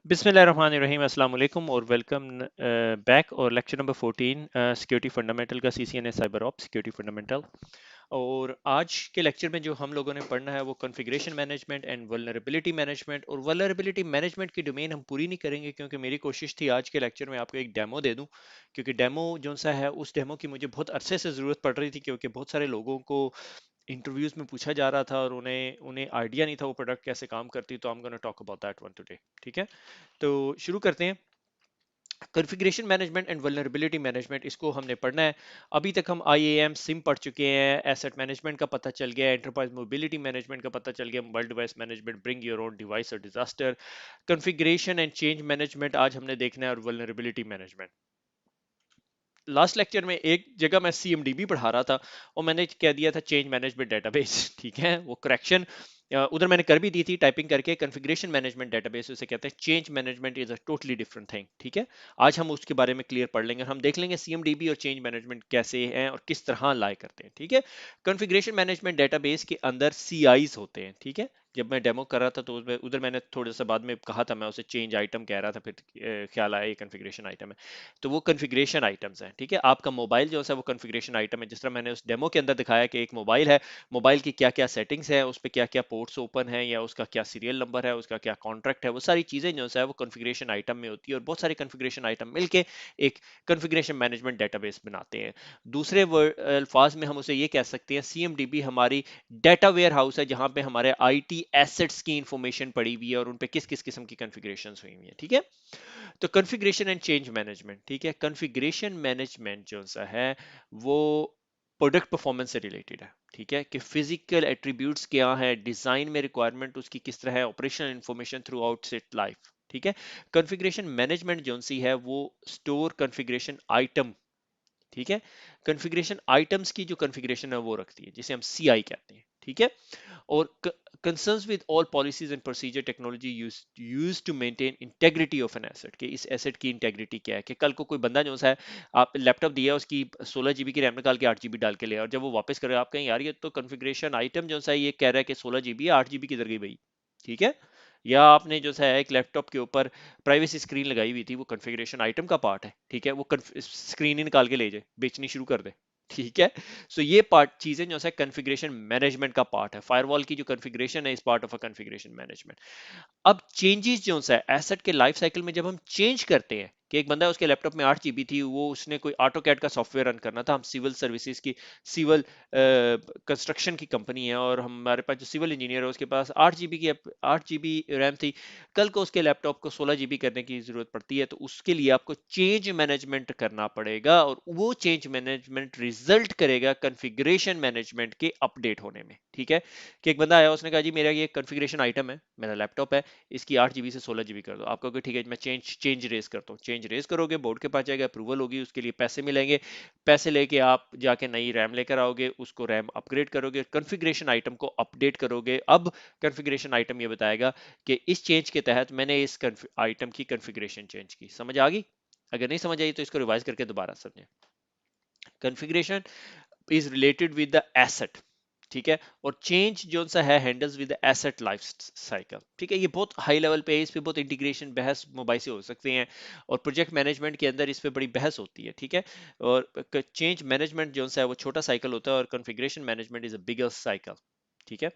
बिस्मिल्लाहिर्रहमानिर्रहीम अस्सलाम वालेकुम और वेलकम बैक और लेक्चर नंबर 14 सिक्योरिटी फंडामेंटल का CCNA cyber op security fundamental. और आज के लेक्चर में जो हम लोगों ने पढ़ना है वो configuration management and vulnerability management. और वल्नरेबिलिटी मैनेजमेंट की डोमेन हम पूरी नहीं करेंगे क्योंकि मेरी कोशिश थी आज के लेक्चर में आपको एक डेमो दे दूं, क्योंकि डेमो जो सा है उस डेमो की मुझे बहुत अरसे से ज़रूरत पड़ रही थी, क्योंकि बहुत सारे लोगों को इंटरव्यूज में पूछा जा रहा था और उन्हें उन्हें आइडिया नहीं था वो प्रोडक्ट कैसे काम करती। तो I am gonna talk about that one today. ठीक है, तो शुरू करते हैं। Configuration management and vulnerability management, इसको हमने पढ़ना है। अभी तक हम IAM सिम पढ़ चुके हैं, एसेट मैनेजमेंट का पता चल गया, एंटरप्राइज मोबिलिटी मैनेजमेंट का पता चल गया, mobile device management, bring your own device और disaster, configuration and change management आज हमने देखना है, और वल्नरेबिलिटी मैनेजमेंट। लास्ट लेक्चर में एक जगह मैं CMDB पढ़ा रहा था और मैंने कह दिया था चेंज मैनेजमेंट डेटाबेस। ठीक है, वो करेक्शन उधर मैंने कर भी दी थी टाइपिंग करके। कॉन्फ़िगरेशन मैनेजमेंट डेटाबेस उसे कहते हैं, change management is a totally different thing. ठीक है, आज हम उसके बारे में क्लियर पढ़ लेंगे। हम देख लेंगे CMDB और चेंज मैनेजमेंट कैसे हैं और किस तरह लाए करते हैं। ठीक है, कॉन्फ़िगरेशन मैनेजमेंट डेटाबेस के अंदर CIs होते हैं। ठीक है, जब मैं डेमो कर रहा था तो उसमें उधर मैंने थोड़ा सा बाद में कहा था, मैं उसे चेंज आइटम कह रहा था, फिर ख्याल आया ये कॉन्फ़िगरेशन आइटम है। तो वो कॉन्फ़िगरेशन आइटम्स हैं। ठीक है, आपका मोबाइल जो है वो कॉन्फ़िगरेशन आइटम है। जिस तरह मैंने उस डेमो के अंदर दिखाया कि एक मोबाइल है, मोबाइल की क्या क्या सेटिंग्स है, उस पर क्या क्या पोर्ट्स ओपन है, या उसका क्या सीरियल नंबर है, उसका क्या कॉन्ट्रैक्ट है, वो सारी चीजें जो है वो कॉन्फ़िगरेशन आइटम में होती है। और बहुत सारे कॉन्फ़िगरेशन आइटम मिलके एक कॉन्फ़िगरेशन मैनेजमेंट डेटाबेस बनाते हैं। दूसरे अल्फाज में हम उसे ये कह सकते हैं, CMDB हमारी डेटा वेयर हाउस है, जहां पे हमारे IT एसेट्स की इंफॉर्मेशन पड़ी हुई है और उन पे किस किस किस्म की कॉन्फ़िगरेशन हुई हुई है। ठीक है, तो कॉन्फ़िगरेशन एंड चेंज मैनेजमेंट। ठीक है, कॉन्फ़िगरेशन मैनेजमेंट जो सा है वो प्रोडक्ट परफॉर्मेंस से रिलेटेड है। ठीक है, कि फिजिकल एट्रीब्यूट्स क्या है, डिजाइन में रिक्वायरमेंट उसकी किस तरह है, operational information through out it life. ठीक है, कॉन्फ़िगरेशन मैनेजमेंट जो सी है वो स्टोर कॉन्फ़िगरेशन आइटम। ठीक है, कॉन्फ़िगरेशन आइटम्स की जो कॉन्फ़िगरेशन है वो रखती है, जिसे हम CI कहते हैं। ठीक है, और concerns with all policies and procedure technology used to maintain integrity of an asset, कि इस एसेट की इंटेग्रिटी क्या है। कि कल को कोई बंदा जो सा है, आप लैपटॉप दिया उसकी 16 GB की रैम निकाल के 8 GB डाल के ले, और जब वो वापस करे आप कहें यार ये तो कॉन्फ़िगरेशन आइटम जो सा है ये कह रहा है कि 16 GB है, 8 GB किधर गई भाई। ठीक है, या आपने जो सा है एक लैपटॉप के ऊपर प्राइवेसी स्क्रीन लगाई हुई थी, वो कॉन्फ़िगरेशन आइटम का पार्ट है। ठीक है, वो स्क्रीन ही निकाल के ले जाए, बेचनी शुरू कर दे। ठीक है, सो ये पार्ट चीजें जो है कॉन्फ़िगरेशन मैनेजमेंट का पार्ट है। फायरवॉल की जो कॉन्फ़िगरेशन है इस part of a configuration management. अब चेंजेस जो है एसेट के लाइफ साइकिल में, जब हम चेंज करते हैं, कि एक बंदा उसके लैपटॉप में 8 GB थी, वो उसने कोई ऑटो कैड का सॉफ्टवेयर रन करना था। हम सिविल सर्विसेज की, सिविल कंस्ट्रक्शन की कंपनी है, और हमारे पास जो सिविल इंजीनियर है उसके पास 8 GB रैम थी। कल को उसके लैपटॉप को 16 GB करने की जरूरत पड़ती है, तो उसके लिए आपको चेंज मैनेजमेंट करना पड़ेगा, और वो चेंज मैनेजमेंट रिजल्ट करेगा कॉन्फ़िगरेशन मैनेजमेंट के अपडेट होने में। ठीक है, कि एक बंदा आया, उसने कहा जी मेरा ये कॉन्फ़िगरेशन आइटम है, मेरा लैपटॉप है, इसकी 8 GB से 16 GB कर दो। आप कहोगे ठीक है मैं चेंज रेज करता हूँ। चेंज रेज करोगे, बोर्ड के पास जाएगा, अप्रूवल होगी, उसके लिए पैसे मिलेंगे। पैसे लेके आप जाके नई रैम लेकर आओगे, उसको रैम अपग्रेड करोगे, कॉन्फ़िगरेशन आइटम को अपडेट करोगे। अब कॉन्फ़िगरेशन आइटम ये बताएगा कि इस चेंज के तहत मैंने इस आइटम की कॉन्फ़िगरेशन चेंज की। समझ आ गई? अगर नहीं समझ आई तो इसको रिवाइज करके दोबारा समझें। Configuration is related with the asset. ठीक है, और चेंज जो सा है handles with asset life cycle. ठीक है, ये बहुत हाई लेवल पे है, इस पे बहुत इंटीग्रेशन बहस मोबाइल से हो सकते हैं, और प्रोजेक्ट मैनेजमेंट के अंदर इस पे बड़ी बहस होती है। ठीक है, और चेंज मैनेजमेंट जो सा है वो छोटा साइकिल होता है, और configuration management is a bigger cycle. ठीक है,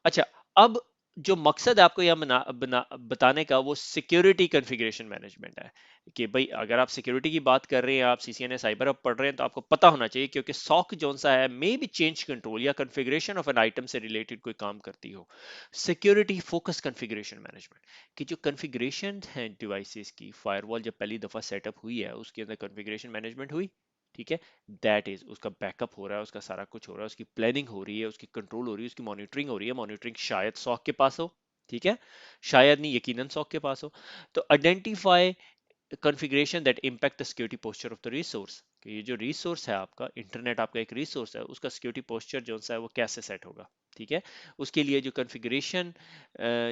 अच्छा, अब जो मकसद है आपको यह बताने का, वो सिक्योरिटी कॉन्फ़िगरेशन मैनेजमेंट है। कि भाई अगर आप सिक्योरिटी की बात कर रहे हैं, आप CCNA साइबर अब पढ़ रहे हैं, तो आपको पता होना चाहिए, क्योंकि SOC जो सा है मे बी चेंज कंट्रोल या कॉन्फ़िगरेशन ऑफ एन आइटम से रिलेटेड कोई काम करती हो। सिक्योरिटी फोकस कॉन्फ़िगरेशन मैनेजमेंट, कि जो कॉन्फ़िगरेशन है डिवाइसेस की, फायरवॉल जब पहली दफा सेटअप हुई है उसके अंदर कॉन्फ़िगरेशन मैनेजमेंट हुई। ठीक है, दैट इज उसका बैकअप हो रहा है, उसका सारा कुछ हो रहा है, उसकी प्लानिंग हो रही है, उसकी कंट्रोल हो रही है, उसकी मॉनिटरिंग हो रही है। मॉनिटरिंग शायद SOC के पास हो। ठीक है, शायद नहीं, यकीनन SOC के पास हो। तो identify configuration that impact the security posture of the resource, कि ये जो रिसोर्स है आपका, इंटरनेट आपका एक रिसोर्स है, उसका सिक्योरिटी पोस्चर जो है वो कैसे सेट होगा। ठीक है, उसके लिए जो कॉन्फ़िगरेशन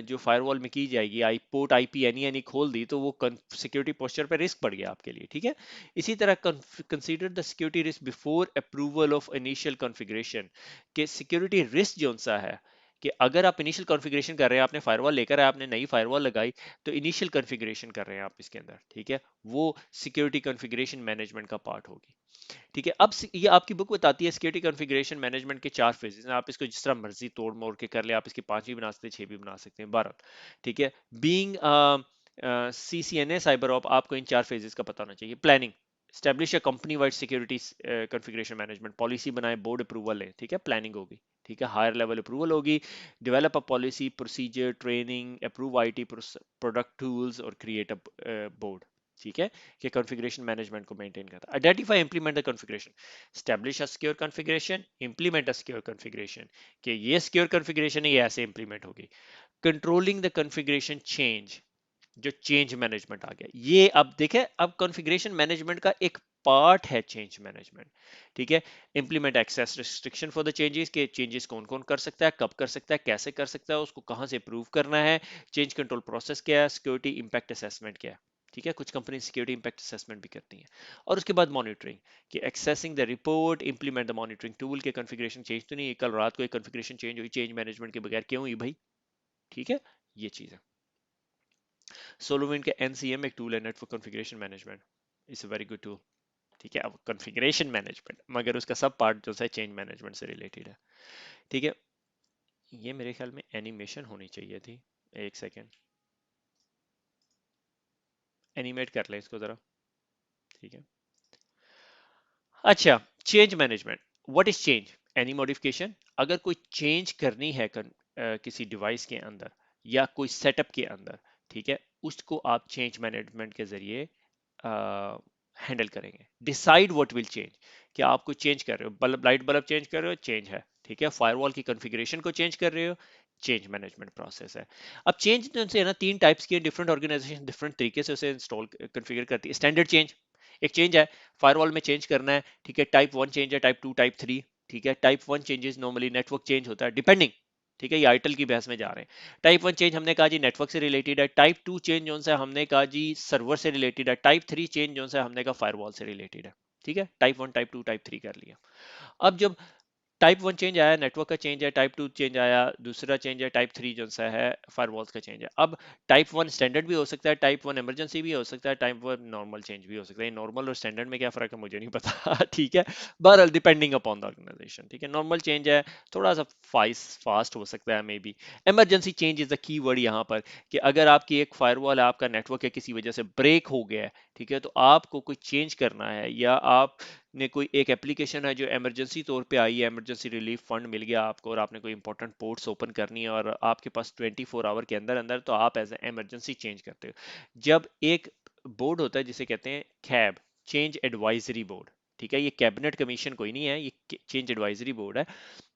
जो फायरवॉल में की जाएगी, I port IP any any खोल दी, तो वो सिक्योरिटी पोस्चर पे रिस्क पड़ गया आपके लिए। ठीक है, इसी तरह consider the security risk before approval of initial configuration, के सिक्योरिटी रिस्क जो सा है कि अगर आप इनिशियल कॉन्फ़िगरेशन कर रहे हैं, आपने फायरवॉल लेकर आए, आपने नई फायरवॉल लगाई, तो इनिशियल कॉन्फ़िगरेशन कर रहे हैं आप इसके अंदर, ठीक है, वो सिक्योरिटी कॉन्फ़िगरेशन मैनेजमेंट का पार्ट होगी। ठीक है, अब ये आपकी बुक बताती है सिक्योरिटी कॉन्फ़िगरेशन मैनेजमेंट के 4 फेजेस हैं, आप इसको जिस तरह मर्जी तोड़ मोड़ के कर ले, आप इसके 5 भी बना सकते हैं, 6 भी बना सकते हैं, 12। ठीक है, बीइंग CCNA साइबर ऑप, आपको इन 4 फेजेस का पता होना चाहिए। Planning, establish a company wide security configuration management, policy बनाए, बोर्ड अप्रूवल है, ठीक है, प्लानिंग होगी, ठीक है, हायर लेवल अप्रूवल होगी, develop a policy procedure training, approve IT product tools और क्रिएट अ बोर्ड, ठीक है, कि कॉन्फ़िगरेशन मैनेजमेंट को मेंटेन करता है। Identify implement the configuration, establish a secure configuration, implement a secure configuration, कि ये सिक्योर कॉन्फ़िगरेशन है, ये ऐसे इंप्लीमेंट होगी। कंट्रोलिंग द कॉन्फ़िगरेशन चेंज, जो चेंज मैनेजमेंट आ गया, ये अब देखें, अब कॉन्फ़िगरेशन मैनेजमेंट का एक पार्ट है चेंज मैनेजमेंट, ठीक है। Implement access restriction for the changes, के चेंजेस कौन कौन कर सकता है, कब कर सकता है, कैसे कर सकता है, उसको कहां से अप्रूव करना है, चेंज कंट्रोल प्रोसेस क्या है, सिक्योरिटी इंपैक्ट असेसमेंट क्या है, ठीक है, कुछ कंपनी सिक्योरिटी इंपैक्ट असेसमेंट भी करती हैं। और उसके बाद मॉनिटरिंग, कि accessing the report, implement the monitoring tool, के कॉन्फ़िगरेशन चेंज तो नहीं है, कल रात को एक कॉन्फ़िगरेशन चेंज हुई, चेंज मैनेजमेंट के बगैर क्यों हुई भाई, ठीक है, ये चीज है। सोलोविंड का NCM एक टूल है, network configuration management, it's a very good tool, ठीक है। अब कॉन्फ़िगरेशन मैनेजमेंट, मगर उसका सब पार्ट जो है चेंज मैनेजमेंट से रिलेटेड है, ठीक है। ये मेरे ख्याल में एनिमेशन होनी चाहिए थी, एक सेकेंड, एनिमेट कर ले इसको जरा, ठीक है। अच्छा, change management, what is change, any modification, अगर कोई चेंज करनी है किसी डिवाइस के अंदर या कोई सेटअप के अंदर, ठीक है, उसको आप चेंज मैनेजमेंट के जरिए हैंडल करेंगे। डिसाइड व्हाट विल चेंज, कि आप कुछ चेंज कर रहे हो, बल्ब लाइट बल्ब चेंज कर रहे हो, चेंज है, ठीक है, फायरवॉल की कॉन्फ़िगरेशन को चेंज कर रहे हो, चेंज मैनेजमेंट प्रोसेस है। अब चेंज से है ना, 3 टाइप्स की, डिफरेंट ऑर्गेनाइजेशन डिफरेंट तरीके से उसे इंस्टॉल कॉन्फ़िगर करती है। स्टैंडर्ड चेंज, एक चेंज है फायरवॉल में चेंज करना है, ठीक है, टाइप 1 चेंज है, टाइप 2, टाइप 3, ठीक है। Type 1 changes normally network change होता है, डिपेंडिंग, ठीक है, ये आईटल की बहस में जा रहे हैं। टाइप 1 चेंज हमने कहा जी नेटवर्क से रिलेटेड है, टाइप 2 चेंज जो है हमने कहा जी सर्वर से रिलेटेड है, टाइप 3 चेंज जो है हमने कहा फायरवॉल से रिलेटेड है, ठीक है। टाइप 1, टाइप 2, टाइप 3 कर लिया। अब जब टाइप 1 चेंज आया, नेटवर्क का चेंज है, टाइप 2 चेंज आया, दूसरा चेंज है टाइप 3 जो सा है फायरवॉल्स का चेंज है। अब टाइप 1 स्टैंडर्ड भी हो सकता है, टाइप 1 इमरजेंसी भी हो सकता है, टाइप 1 नॉर्मल चेंज भी हो सकता है। नॉर्मल और स्टैंडर्ड में क्या फर्क है मुझे नहीं पता ठीक है, बहरहाल डिपेंडिंग अपॉन द ऑर्गेनाइजेशन, ठीक है। नॉर्मल चेंज है, थोड़ा सा फास्ट हो सकता है may be. Emergency change is the key word यहाँ पर, कि अगर आपकी एक फायरवॉल है, आपका नेटवर्क है किसी वजह से ब्रेक हो गया है, ठीक है, तो आपको कोई चेंज करना है, या आप ने कोई एक एप्लीकेशन है जो इमरजेंसी तौर पे आई है, इमरजेंसी रिलीफ फंड मिल गया आपको, और आपने कोई इंपॉर्टेंट पोर्ट्स ओपन करनी है और आपके पास 24 आवर के अंदर अंदर, तो आप एज इमरजेंसी चेंज करते हो। जब एक बोर्ड होता है जिसे कहते हैं कैब, चेंज एडवाइजरी बोर्ड, ठीक है, ये कैबिनेट कमीशन कोई नहीं है, ये चेंज एडवाइजरी बोर्ड है।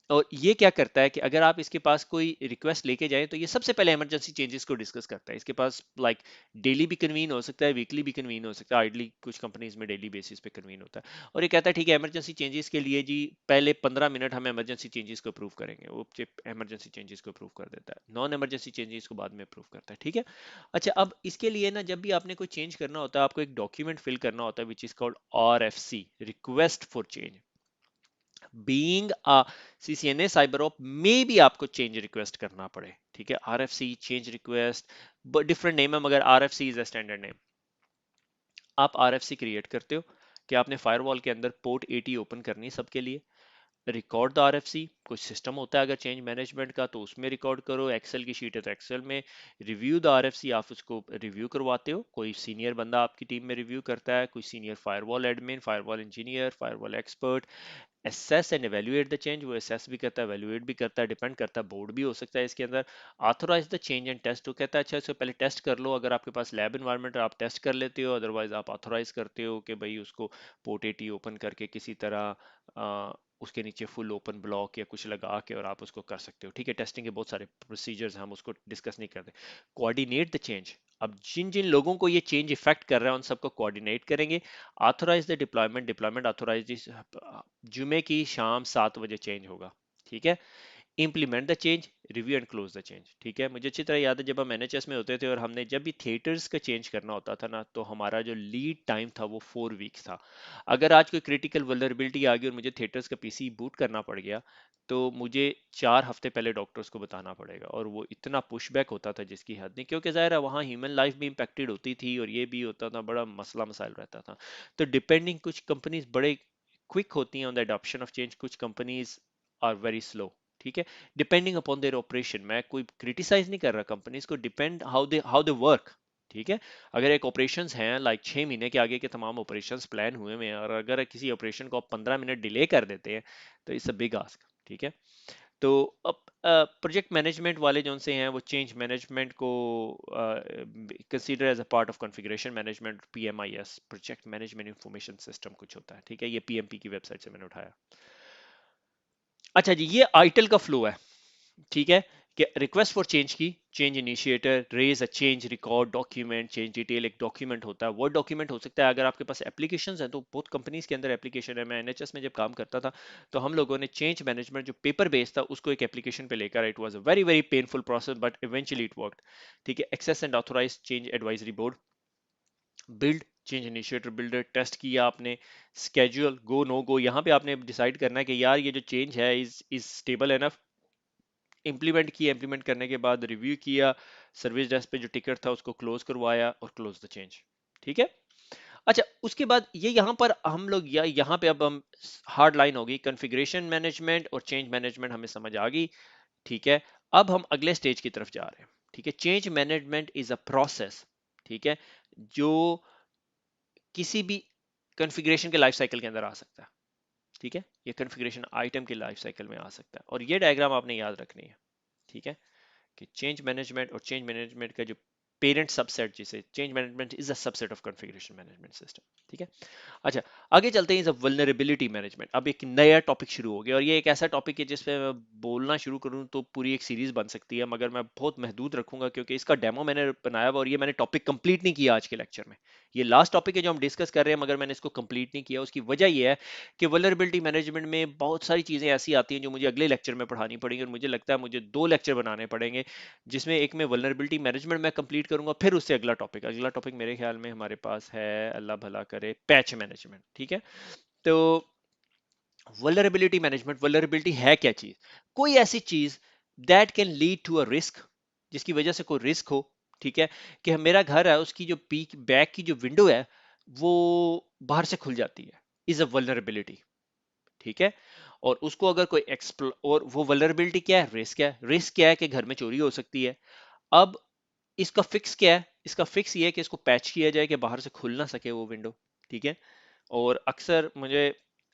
और ये क्या करता है कि अगर आप इसके पास कोई रिक्वेस्ट लेके जाए, तो ये सबसे पहले इमरजेंसी चेंजेस को डिस्कस करता है। इसके पास लाइक डेली भी कन्वीन हो सकता है, वीकली भी कन्वीन हो सकता है, आइडली कुछ कंपनीज में डेली बेसिस पे कन्वीन होता है। और ये कहता है ठीक है, इमरजेंसी चेंजेस के लिए जी पहले 15 मिनट हम इमरजेंसी चेंजेस को अप्रूव करेंगे, वो इमरजेंसी चेंजेस को अप्रूव कर देता है, नॉन इमरजेंसी चेंजेस को बाद में अप्रूव करता है, ठीक है। अच्छा, अब इसके लिए ना, जब भी आपने कोई चेंज करना होता है, आपको एक डॉक्यूमेंट फिल करना होता है, which is called RFC, request for change. Being a CCNA cyber op में भी आपको चेंज रिक्वेस्ट करना पड़े, ठीक है। RFC change request different name है, मगर RFC is a standard name. आप RFC क्रिएट करते हो कि आपने फायरवॉल के अंदर पोर्ट 80 ओपन करनी है सबके लिए। रिकॉर्ड द RFC, कुछ सिस्टम होता है अगर चेंज मैनेजमेंट का, तो उसमें रिकॉर्ड करो, एक्सेल की शीट है तो एक्सेल में। रिव्यू द RFC, आप उसको रिव्यू करवाते हो, कोई सीनियर बंदा आपकी टीम में रिव्यू करता है, कोई senior firewall admin, firewall engineer, firewall expert. Assess and evaluate the change, वो एसेस भी करता है, एवेल्युएट भी करता है, डिपेंड करता है, बोर्ड भी हो सकता है इसके अंदर। Authorise the change and test, वो कहता है अच्छा इसको पहले टेस्ट कर लो, अगर आपके पास लैब इन्वायरमेंट है आप टेस्ट कर लेते हो, अदरवाइज आप ऑथोराइज करते हो कि भाई उसको पोर्ट 80 ओपन करके किसी तरह उसके नीचे फुल ओपन ब्लॉक या कुछ लगा के और आप उसको कर सकते हो, ठीक है। टेस्टिंग के बहुत सारे प्रोसीजर्स, हम उसको डिस्कस नहीं करते। कोऑर्डिनेट द चेंज, अब जिन जिन लोगों को ये चेंज इफेक्ट कर रहा है उन सबको कोऑर्डिनेट करेंगे। Authorise the deployment, deployment authorise जुमे की शाम 7 बजे चेंज होगा, ठीक है। Implement the change, review and close the change. ठीक है, मुझे अच्छी तरह याद है जब हम एनएचएस में होते थे और हमने जब भी थिएटर्स का चेंज करना होता था ना, तो हमारा जो लीड टाइम था वो 4 वीक्स था। अगर आज कोई क्रिटिकल वल्नरेबिलिटी आ गई और मुझे थिएटर्स का पीसी बूट करना पड़ गया, तो मुझे 4 हफ्ते पहले डॉक्टर्स को बताना पड़ेगा, और वो इतना पुशबैक होता था जिसकी हद नहीं, क्योंकि जाहिर है वहाँ ह्यूमन लाइफ भी इम्पेक्टेड होती थी और ये भी होता था, बड़ा मसला मसाइल रहता था। तो डिपेंडिंग, कुछ कंपनीज बड़े क्विक होती हैं on the adoption of change, कुछ कंपनीज आर वेरी स्लो। ठीक है, डिपेंडिंग अपॉन देयर ऑपरेशन। मैं कोई क्रिटिसाइज नहीं कर रहा कंपनीज को, डिपेंड हाउ दे वर्क। ठीक है, अगर एक ऑपरेशंस हैं, लाइक 6 महीने के आगे के तमाम ऑपरेशंस प्लान हुए हुए हैं, और अगर किसी ऑपरेशन को आप 15 मिनट डिले कर देते हैं, तो इट्स अ बिग आस्क। ठीक है, तो अब प्रोजेक्ट मैनेजमेंट वाले जो से हैं, वो चेंज मैनेजमेंट को consider as a part of configuration management, PMIS, project management information system कुछ होता है। ठीक है, ये पीएमपी की वेबसाइट से मैंने उठाया। अच्छा जी, ये आइटल का फ्लो है। ठीक है, कि रिक्वेस्ट फॉर चेंज की, change initiator, raise a change record, document, change detail, एक डॉक्यूमेंट होता है, वर्ड डॉक्यूमेंट हो सकता है। अगर आपके पास एप्लीकेशंस हैं, तो बहुत कंपनीज के अंदर एप्लीकेशन है। मैं एनएचएस में जब काम करता था, तो हम लोगों ने चेंज मैनेजमेंट जो पेपर बेस्ड था उसको एक एप्लीकेशन पे लेकर, it was a very very painful process but eventually it worked. ठीक है, assess and authorise change advisory board, build change initiator builder, test किया आपने, स्केड्यूल, गो नो गो, यहाँ पे आपने डिसाइड करना है कि यार ये जो चेंज है इज स्टेबल एनफ। इम्प्लीमेंट किया, इम्प्लीमेंट करने के बाद रिव्यू किया, सर्विस डेस्क पे जो टिकट था उसको क्लोज करवाया और क्लोज द चेंज। ठीक है, अच्छा उसके बाद ये यहाँ पर हम लोग, या यहाँ पे अब हम, हार्ड लाइन होगी, कॉन्फ़िगरेशन मैनेजमेंट और चेंज मैनेजमेंट हमें समझ आ गई। ठीक है, अब हम अगले स्टेज की तरफ जा रहे हैं। ठीक है, change management is a process. ठीक है, जो किसी भी कॉन्फ़िगरेशन के लाइफ साइकिल के अंदर आ सकता है। ठीक है, ये कॉन्फ़िगरेशन आइटम के लाइफ साइकिल में आ सकता है, और ये डायग्राम आपने याद रखनी है। ठीक है, कि चेंज मैनेजमेंट और चेंज मैनेजमेंट का जो पेरेंट सबसेट, जिसे change management is a subset of configuration management system. ठीक है, अच्छा आगे चलते हैं। वल्नरेबिलिटी मैनेजमेंट, अब एक नया टॉपिक शुरू हो गया, और ये एक ऐसा टॉपिक है जिस पे मैं बोलना शुरू करूं तो पूरी एक सीरीज बन सकती है, मगर मैं बहुत महदूद रखूंगा क्योंकि इसका डेमो मैंने बनाया हुआ, और ये मैंने टॉपिक कंप्लीट नहीं किया आज के लेक्चर में। ये लास्ट टॉपिक है जो हम डिस्कस कर रहे हैं, मगर मैंने इसको कंप्लीट नहीं किया। उसकी वजह यह है कि वल्नरेबिलिटी मैनेजमेंट में बहुत सारी चीजें ऐसी आती हैं जो मुझे अगले लेक्चर में पढ़ानी पड़ेंगी, और मुझे लगता है मुझे 2 लेक्चर बनाने पड़ेंगे, जिसमें एक में वल्नरेबिलिटी मैनेजमेंट मैं कंप्लीट करूंगा, फिर उससे अगला टॉपिक मेरे ख्याल में हमारे पास है, अल्लाह भला करे, पैच मैनेजमेंट। ठीक है, तो वल्नरेबिलिटी मैनेजमेंट, वल्नरेबिलिटी है क्या चीज? कोई ऐसी चीज that can lead to a risk, जिसकी वजह से कोई रिस्क हो। ठीक है, कि मेरा घर है, उसकी जो पीक बैक की जो विंडो है वो बाहर से खुल जाती है, इज अ वल्नरेबिलिटी। ठीक है, और उसको अगर कोई एक्सप्लो, और वो वल्नरेबिलिटी क्या है, रिस्क है। रिस्क क्या है कि घर में चोरी हो सकती है। अब इसका फिक्स क्या है? इसका फिक्स ये है कि इसको पैच किया जाए कि बाहर से खुल ना सके वो विंडो। ठीक है, और अक्सर मुझे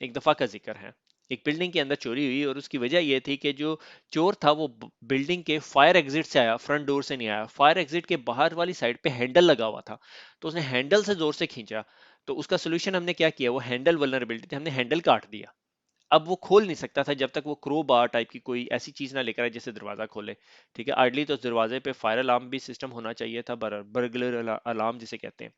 एक दफा का जिक्र है, एक बिल्डिंग के अंदर चोरी हुई, और उसकी वजह यह थी कि जो चोर था वो बिल्डिंग के फायर एग्जिट से आया, फ्रंट डोर से नहीं आया। फायर एग्जिट के बाहर वाली साइड पे हैंडल लगा हुआ था, तो उसने हैंडल से जोर से खींचा। तो उसका सोल्यूशन हमने क्या किया, वो हैंडल वल्नरेबिलिटी थी, हमने हैंडल काट दिया। अब वो खोल नहीं सकता था जब तक वो क्रो बार टाइप की कोई ऐसी चीज ना लेकर आए जिससे दरवाजा खोले। ठीक है, आइडली तो उस दरवाजे पे फायर अलार्म भी सिस्टम होना चाहिए था, बर्गलर अलार्म जिसे कहते हैं।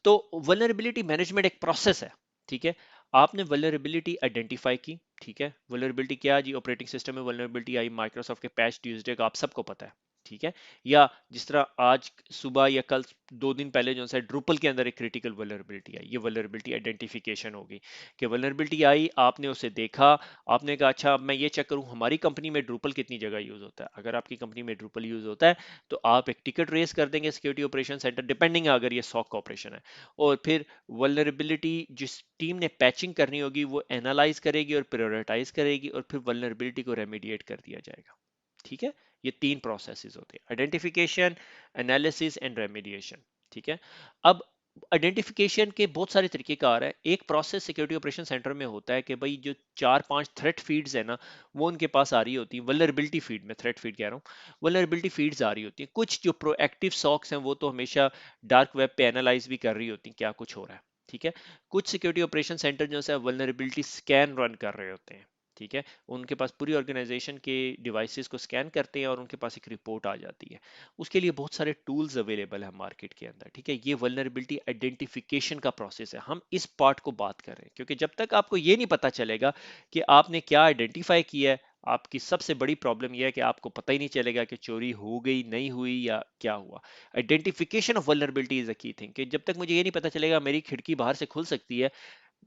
तो वल्नरेबिलिटी मैनेजमेंट एक प्रोसेस है। ठीक है, आपने वल्नरेबिलिटी आइडेंटिफाई की। ठीक है, वल्नरेबिलिटी क्या जी, ऑपरेटिंग सिस्टम में वल्नरेबिलिटी आई, माइक्रोसॉफ्ट के पैच ट्यूसडे का आप सबको पता है। ठीक है, या जिस तरह आज सुबह या कल 2 दिन पहले जो है ड्रूपल के अंदर एक क्रिटिकल वल्नरेबिलिटी आई, ये वल्नरेबिलिटी आइडेंटिफिकेशन होगी कि वल्नरेबिलिटी आई, आपने उसे देखा, आपने कहा अच्छा अब मैं ये चेक करूं हमारी कंपनी में ड्रूपल कितनी जगह यूज होता है। अगर आपकी कंपनी में ड्रूपल यूज होता है, तो आप एक टिकट रेस कर देंगे सिक्योरिटी ऑपरेशन सेंटर, डिपेंडिंग अगर ये सॉक ऑपरेशन है, और फिर वल्नरेबिलिटी जिस टीम ने पैचिंग करनी होगी वो एनालाइज करेगी और प्रायोरिटाइज करेगी, और फिर वल्नरेबिलिटी को रेमेडिएट कर दिया जाएगा। ठीक है, ये 3 प्रोसेसेस होते हैं, आइडेंटिफिकेशन, एनालिसिस एंड रेमेडिएशन। ठीक है, अब आइडेंटिफिकेशन के बहुत सारे तरीकेकार है। एक प्रोसेस सिक्योरिटी ऑपरेशन सेंटर में होता है कि भाई जो 4-5 थ्रेट फीड्स है ना, वो उनके पास आ रही होती है, वल्नरेबिलिटी फीड में थ्रेट फीड कह रहा हूँ, वल्नरेबिलिटी फीड्स आ रही होती है। कुछ जो प्रोएक्टिव सॉक्स हैं वो तो हमेशा डार्क वेब पे एनालाइज भी कर रही होती हैं क्या कुछ हो रहा है। ठीक है, कुछ सिक्योरिटी ऑपरेशन सेंटर जो है वल्नरेबिलिटी स्कैन रन कर रहे होते हैं। ठीक है, उनके पास पूरी ऑर्गेनाइजेशन के डिवाइसेस को स्कैन करते हैं और उनके पास एक रिपोर्ट आ जाती है। उसके लिए बहुत सारे टूल्स अवेलेबल है मार्केट के अंदर। ठीक है, ये वल्नरेबिलिटी आइडेंटिफिकेशन का प्रोसेस है, हम इस पार्ट को बात कर रहे हैं, क्योंकि जब तक आपको ये नहीं पता चलेगा कि आपने क्या आइडेंटिफाई किया है, आपकी सबसे बड़ी प्रॉब्लम यह है कि आपको पता ही नहीं चलेगा कि चोरी हो गई, नहीं हुई, या क्या हुआ। Identification of vulnerability is a key thing, कि जब तक मुझे ये नहीं पता चलेगा मेरी खिड़की बाहर से खुल सकती है,